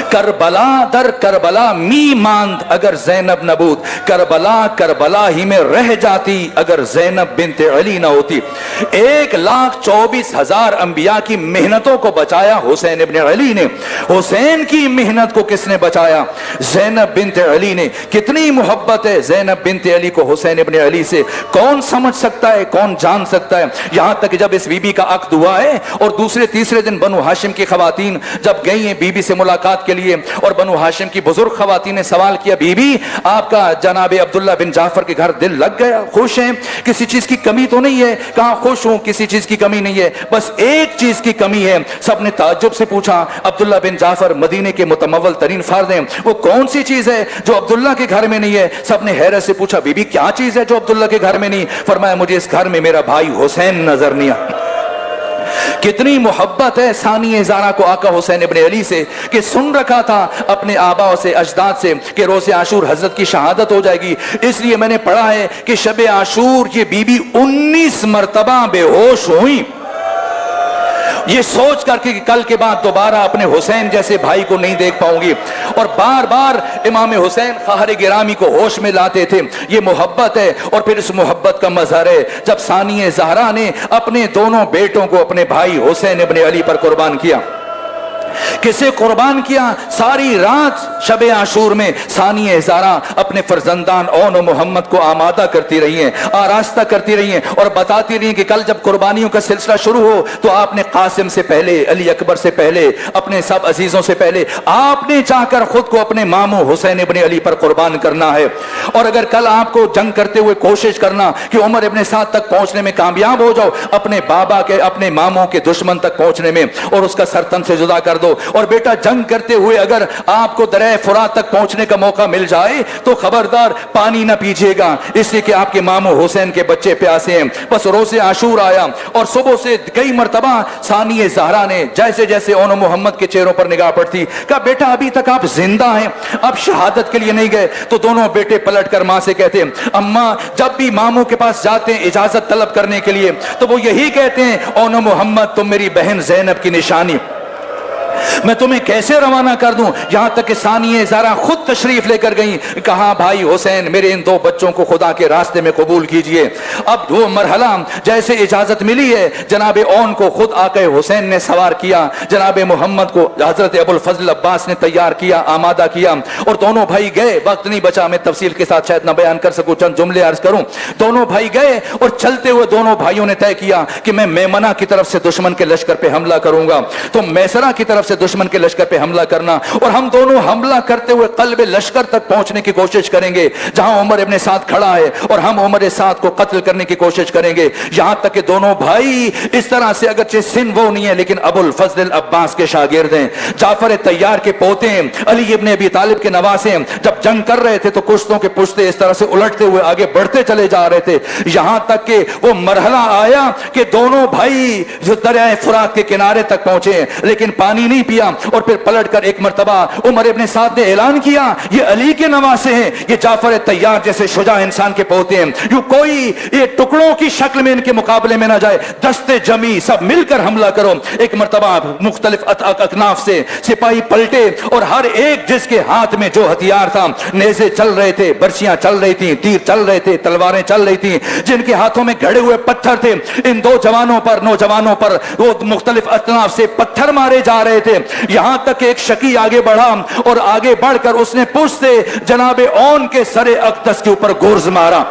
کربلا در کربلا می ماند اگر زینب نبود، کربلا کربلا ہی میں رہ جاتی اگر زینب بنت علی نہ ہوتی. 1,24,000 انبیاء کی محنتوں کو بچایا حسین ابن علی نے. حسین کی محنت کو کس نے بچایا؟ زینب بنت علی نے. کتنی محبت ہے زینب بنت علی کو حسین ابن علی سے، کون سمجھ سکتا ہے، کون جان سکتا ہے. یہاں تک کہ جب اس بی بی کا عقد ہوا ہے اور دوسرے تیسرے دن بنو ہاشم کی خواتین جب گئی ہیں بی بی سے ملاقات کے لیے اور بنو ہاشم کی بزرگ خواتین نے سوال کیا، بی بی آپ کا جناب عبداللہ بن جعفر کے گھر دل لگ گیا، خوش ہیں، کسی چیز کی کمی تو نہیں ہے؟ کہاں خوش ہوں، کسی چیز کی کمی نہیں ہے، بس ایک چیز کی کمی ہے. سب نے تعجب سے پوچھا، عبداللہ بن جعفر مدینے کے متمول ترین فرد ہیں، وہ کون سی چیز ہے جو عبداللہ کے گھر میں نہیں ہے؟ سب نے حیرت سے پوچھا، بی بی کیا چیز ہے جو عبداللہ کے گھر میں نہیں؟ فرمایا مجھے اس گھر میں میرا بھائی حسین نظر نہیں آیا. کتنی محبت ہے ثانیہ زہرا کو آقا حسین ابن علی سے کہ سن رکھا تھا اپنے آباؤ سے، اجداد سے کہ روز عاشور حضرت کی شہادت ہو جائے گی. اس لیے میں نے پڑھا ہے کہ شب عاشور یہ بی بی 19 مرتبہ بے ہوش ہوئی، یہ سوچ کر کہ کل کے بعد دوبارہ اپنے حسین جیسے بھائی کو نہیں دیکھ پاؤں گی. اور بار بار امام حسین خواہر گرامی کو ہوش میں لاتے تھے. یہ محبت ہے. اور پھر اس محبت کا مظہر ہے جب ثانیہ زہرا نے اپنے دونوں بیٹوں کو اپنے بھائی حسین ابن علی پر قربان کیا. کسے قربان کیا؟ ساری رات شب عاشور میں ثانیہ زہرا اپنے فرزندان اون و محمد کو آمادہ کرتی رہی ہیں، آراستہ کرتی رہی ہیں اور بتاتی رہی ہیں کہ کل جب قربانیوں کا سلسلہ شروع ہو تو آپ نے قاسم سے پہلے، علی اکبر سے پہلے، اپنے سب عزیزوں سے پہلے آپ نے چاہ کر خود کو اپنے ماموں حسین ابن علی پر قربان کرنا ہے۔ اور اگر کل آپ کو جنگ کرتے ہوئے کوشش کرنا کہ عمر ابن سعد تک پہنچنے میں کامیاب ہو جاؤ، اپنے بابا کے، اپنے ماموں کے دشمن تک پہنچنے میں، اور اس کا سر تن سے جدا کر دو۔ اور بیٹا جنگ کرتے ہوئے اگر آپ کو دریائے فرات تک پہنچنے کا موقع مل جائے تو خبردار پانی نہ پیجیے گا، اس لیے کہ آپ کے ماموں حسین کے بچے پیاسے ہیں۔ بس روز عاشور آیا اور صبح سے کئی مرتبہ ثانیہ زہرا نے جیسے جیسے اون محمد کے چہروں پر نگاہ پڑتی، کہا بیٹا ابھی تک آپ زندہ ہیں، اب شہادت کے لیے نہیں گئے؟ تو دونوں بیٹے پلٹ کر ماں سے کہتے ہیں اماں جب بھی ماموں کے پاس جاتے ہیں اجازت طلب کرنے کے لیے تو وہ یہی کہتے ہیں اون محمد تم میری بہن زینب کی نشانی، میں تمہیں کیسے روانہ کر دوں؟ یہاں تک کہ ثانیہ زہرا خود تشریف لے کر گئیں، کہا بھائی حسین میرے ان دو بچوں کو خدا کے راستے میں قبول کیجئے۔ اب وہ مرحلہ جیسے اجازت ملی ہے، جناب اون کو خود آقا حسین نے سوار کیا، جناب محمد کو حضرت ابو الفضل عباس نے تیار کیا، آمادہ کیا، اور دونوں بھائی گئے۔ وقت نہیں بچا میں تفصیل کے ساتھ شاید نہ بیان کر سکوں، چند جملے عرض کروں۔ دونوں بھائی گئے اور چلتے ہوئے دونوں بھائیوں نے طے کیا کہ میں میمنہ کی طرف سے دشمن کے لشکر پہ حملہ کروں گا، تو میسرہ کی طرف سے دشمن کے لشکر پہ حملہ کرنا، اور ہم دونوں حملہ کرتے ہوئے قلب لشکر تک پہنچنے کی کوشش کریں گے جہاں عمر ابن سعد کھڑا ہے، اور ہم عمر سعد کو قتل کرنے کی کوشش کریں گے، یہاں تک کہ دونوں بھائی اس طرح سے اگرچہ سن وہ نہیں ہے لیکن ابو الفضل عباس کے شاگرد ہیں، جعفر طیار کے پوتے ہیں، علی ابن ابی طالب کے نواسے ہیں۔ جب جنگ کر رہے تھے تو کشتوں کے پشتے اس طرح سے الٹتے ہوئے آگے بڑھتے چلے جا رہے تھے، یہاں تک کہ وہ مرحلہ آیا کہ دونوں بھائی جو دریائے فرات کے کنارے تک پہنچے لیکن پانی نہیں پیا، اور پھر پلٹ کر ایک مرتبہ عمر ابن سعد نے اعلان کیا یہ علی کے نواسے ہیں، یہ جعفر طیار جیسے شجاع انسان کے پوتے ہیں، یوں کوئی یہ ٹکڑوں کی شکل میں ان کے مقابلے میں نہ جائے، دستے جمی سب مل کر حملہ کرو۔ ایک مرتبہ مختلف اکناف سے سپاہی پلٹے اور ہر ایک جس کے ہاتھ میں جو ہتھیار تھا، نیزے چل رہے تھے، برچیاں چل رہی تھیں، تیر چل رہے تھے، تلواریں چل رہی تھیں، جن کے ہاتھوں میں گھڑے ہوئے پتھر تھے، ان دو نوجوانوں پر وہ مختلف اکناف سے پتھر مارے جا رہے تھے، یہاں تک ایک شکی آگے بڑھا اور آگے بڑھ کر اس نے پشت سے جناب اون کے سر اقدس کے اوپر گرز مارا،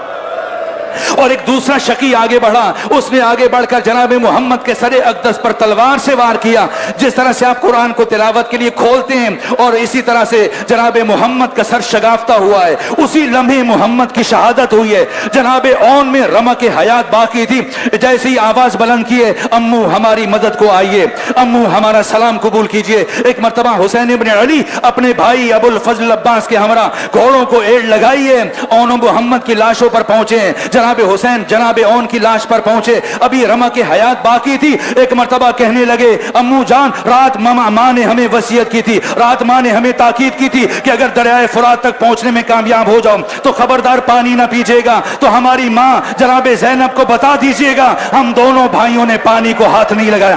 اور ایک دوسرا شکی آگے بڑھا، اس نے آگے بڑھ کر جناب محمد کے سر اقدس پر تلوار سے وار کیا۔ جس طرح سے آپ قرآن کو تلاوت کے لیے کھولتے ہیں اور اسی طرح سے جناب محمد کا سر شگافتہ ہوا ہے، اسی لمحے محمد کی شہادت ہوئی ہے۔ جناب اون میں رمق حیات باقی تھی، جیسے ہی آواز بلند کی ہے امو ہماری مدد کو آئیے، امو ہمارا سلام قبول کیجئے۔ ایک مرتبہ حسین ابن علی اپنے بھائی ابو الفضل عباس کے ہمراہ گھوڑوں کو ایڑ لگائیے، اون و محمد کی لاشوں پر پہنچے ہیں، جناب حسین جناب اون کی لاش پر پہنچے، ابھی رمق حیات باقی تھی۔ ایک مرتبہ کہنے لگے امو جان رات ماں نے ہمیں وصیت کی تھی، رات ماں نے ہمیں تاکید کی تھی کہ اگر دریائے فرات تک پہنچنے میں کامیاب ہو جاؤ تو خبردار پانی نہ پیجیے گا، تو ہماری ماں جناب زینب کو بتا دیجیے گا۔ ہم دونوں بھائیوں نے پانی کو ہاتھ نہیں لگایا،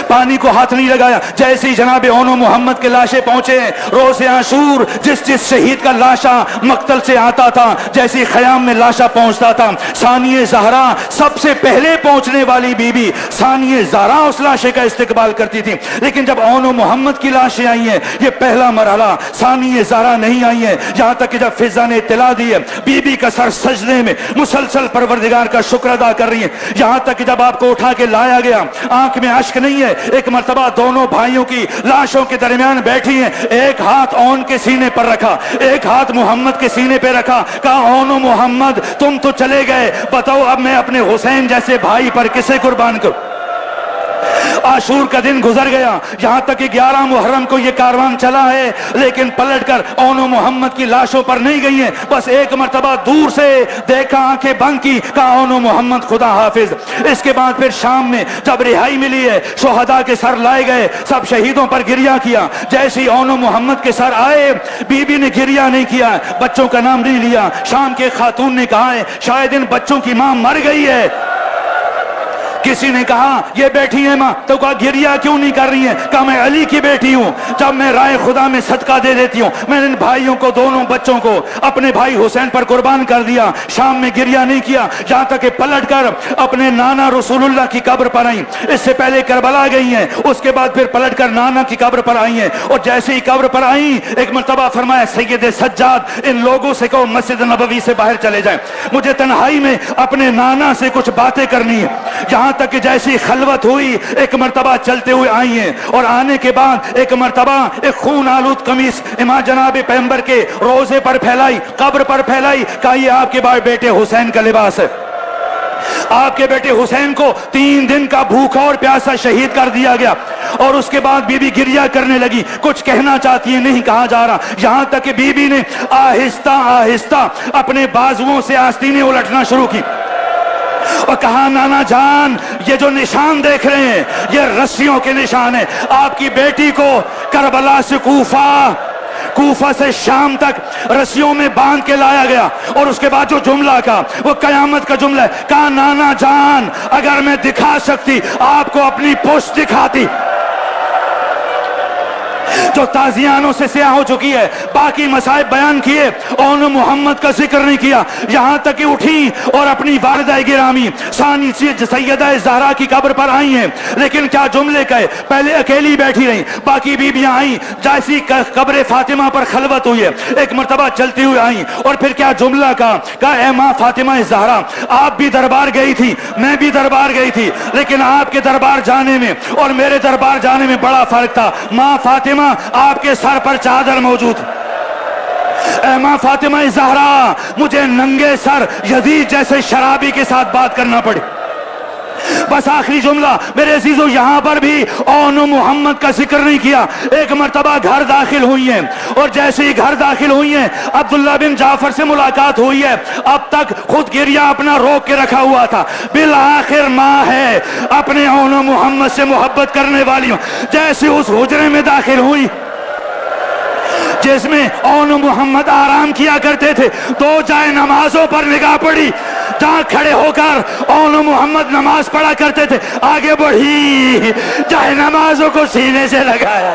پانی کو ہاتھ نہیں لگایا۔ جیسے ہی جناب اون و محمد کے لاشیں پہنچے، روز عاشور جس شہید کا لاشا مقتل سے آتا تھا، جیسے ہی خیام میں لاشا پہنچتا تھا، ثانیہ زہرا سب سے پہلے پہنچنے والی بی بی ثانیہ زہرا اس لاشے کا استقبال کرتی تھی۔ لیکن جب اون و محمد کی لاشیں آئی ہیں، یہ پہلا مرحلہ، ثانیہ زہرا نہیں آئی ہیں، یہاں تک کہ جب فضا نے اطلاع دی ہے بی بی کا سر سجدے میں مسلسل پروردگار کا شکر ادا کر رہی ہیں، یہاں تک کہ جب آپ کو اٹھا کے لایا گیا آنکھ میں اشک نہیں ہے۔ ایک مرتبہ دونوں بھائیوں کی لاشوں کے درمیان بیٹھی ہیں، ایک ہاتھ اون کے سینے پر رکھا، ایک ہاتھ محمد کے سینے پہ رکھا، کہا اون و محمد تم تو چلے گئے، بتاؤ اب میں اپنے حسین جیسے بھائی پر کسے قربان کروں؟ عاشور کا دن گزر گیا، یہاں تک کہ 11 محرم کو یہ کاروان چلا ہے، لیکن پلٹ کر اون و محمد کی لاشوں پر نہیں گئی ہیں، بس ایک مرتبہ دور سے دیکھا، آنکھیں بند کی، کہا اون و محمد خدا حافظ۔ اس کے بعد پھر شام میں جب رہائی ملی ہے، شہداء کے سر لائے گئے، سب شہیدوں پر گریہ کیا۔ جیسے ہی اون و محمد کے سر آئے، بی بی نے گریہ نہیں کیا، بچوں کا نام نہیں لیا، شام کے خاتون نے کہا ہے شاید ان بچوں کی ماں مر گئی ہے۔ کسی نے کہا یہ بیٹھی ہے ماں، تو کہا گریا کیوں نہیں کر رہی ہیں؟ کہا میں علی کی بیٹی ہوں، جب میں رائے خدا میں صدقہ دے دیتی ہوں، میں نے ان بھائیوں کو، دونوں بچوں کو اپنے بھائی حسین پر قربان کر دیا، شام میں گریا نہیں کیا، جہاں تک کہ پلٹ کر اپنے نانا رسول اللہ کی قبر پر آئیں۔ اس سے پہلے کربلا گئی ہیں، اس کے بعد پھر پلٹ کر نانا کی قبر پر آئی ہیں، اور جیسے ہی قبر پر آئیں ایک مرتبہ فرمایا سید سجاد ان لوگوں سے کہو مسجد نبوی سے باہر چلے جائیں، مجھے تنہائی میں اپنے نانا سے کچھ باتیں کرنی ہے۔ یہاں تک کہ جیسی خلوت ہوئی ایک مرتبہ چلتے ہوئے آئی ہیں، اور آنے کے بعد ایک مرتبہ ایک خون آلود قمیص امام جناب پیغمبر کے روزے پر پھیلائی، قبر پر پھیلائی، کہا یہ آپ کے بیٹے حسین کا لباس ہے۔ آپ کے بیٹے حسین کو 3 دن کا بھوکا اور پیاسا شہید کر دیا گیا، اور اس کے بعد بی بی گریا کرنے لگی، کچھ کہنا چاہتی ہے نہیں کہا جا رہا، یہاں تک کہ بی بی نے آہستہ آہستہ اپنے بازوؤں سے آستینیں الٹنا شروع کی اور کہا نانا جان یہ جو نشان دیکھ رہے ہیں یہ رسیوں کے نشان ہیں، آپ کی بیٹی کو کربلا سے کوفہ سے شام تک رسیوں میں باندھ کے لایا گیا، اور اس کے بعد جو جملہ کہا وہ قیامت کا جملہ ہے، کہا نانا جان اگر میں دکھا سکتی آپ کو اپنی پشت دکھاتی، جو تازیانوں سے سیاہ ہو چکی ہے، باقی مصائب بیان کیے، اون محمد کا ذکر نہیں کیا، یہاں تک کہ اٹھی اور اپنی والدہ گرامی ثانی سیدہ زہرا کی قبر پر آئی ہیں، لیکن کیا جملے کہے، پہلے اکیلی بیٹھی رہیں، باقی بیویاں آئیں، جیسی قبر فاطمہ پر خلوت ہوئی ہے ایک مرتبہ چلتی ہوئی آئیں، اور پھر کیا جملہ کہا اے ماں فاطمہ زہرا آپ بھی دربار گئی تھی، میں بھی دربار گئی تھی، لیکن آپ کے دربار جانے میں اور میرے دربار جانے میں بڑا فرق تھا، ماں فاطمہ آپ کے سر پر چادر موجود، اے ماں فاطمہ زہرا مجھے ننگے سر یزید جیسے شرابی کے ساتھ بات کرنا پڑی۔ بس آخری جملہ میرے عزیزو، یہاں پر بھی اون محمد کا ذکر نہیں کیا، ایک مرتبہ گھر داخل ہوئی ہیں، اور جیسے ہی گھر داخل ہوئی ہیں عبداللہ بن جعفر سے ملاقات ہوئی ہے، اب تک خود گریا اپنا روک کے رکھا ہوا تھا، بالآخر ماں ہے اپنے اون محمد سے محبت کرنے والی، جیسے اس حجرے میں داخل ہوئی جس میں اون محمد آرام کیا کرتے تھے، 2 جائے نمازوں پر نگاہ پڑی، جہاں کھڑے ہو کر اون محمد نماز پڑھا کرتے تھے، آگے بڑھی جائے نمازوں کو سینے سے لگایا،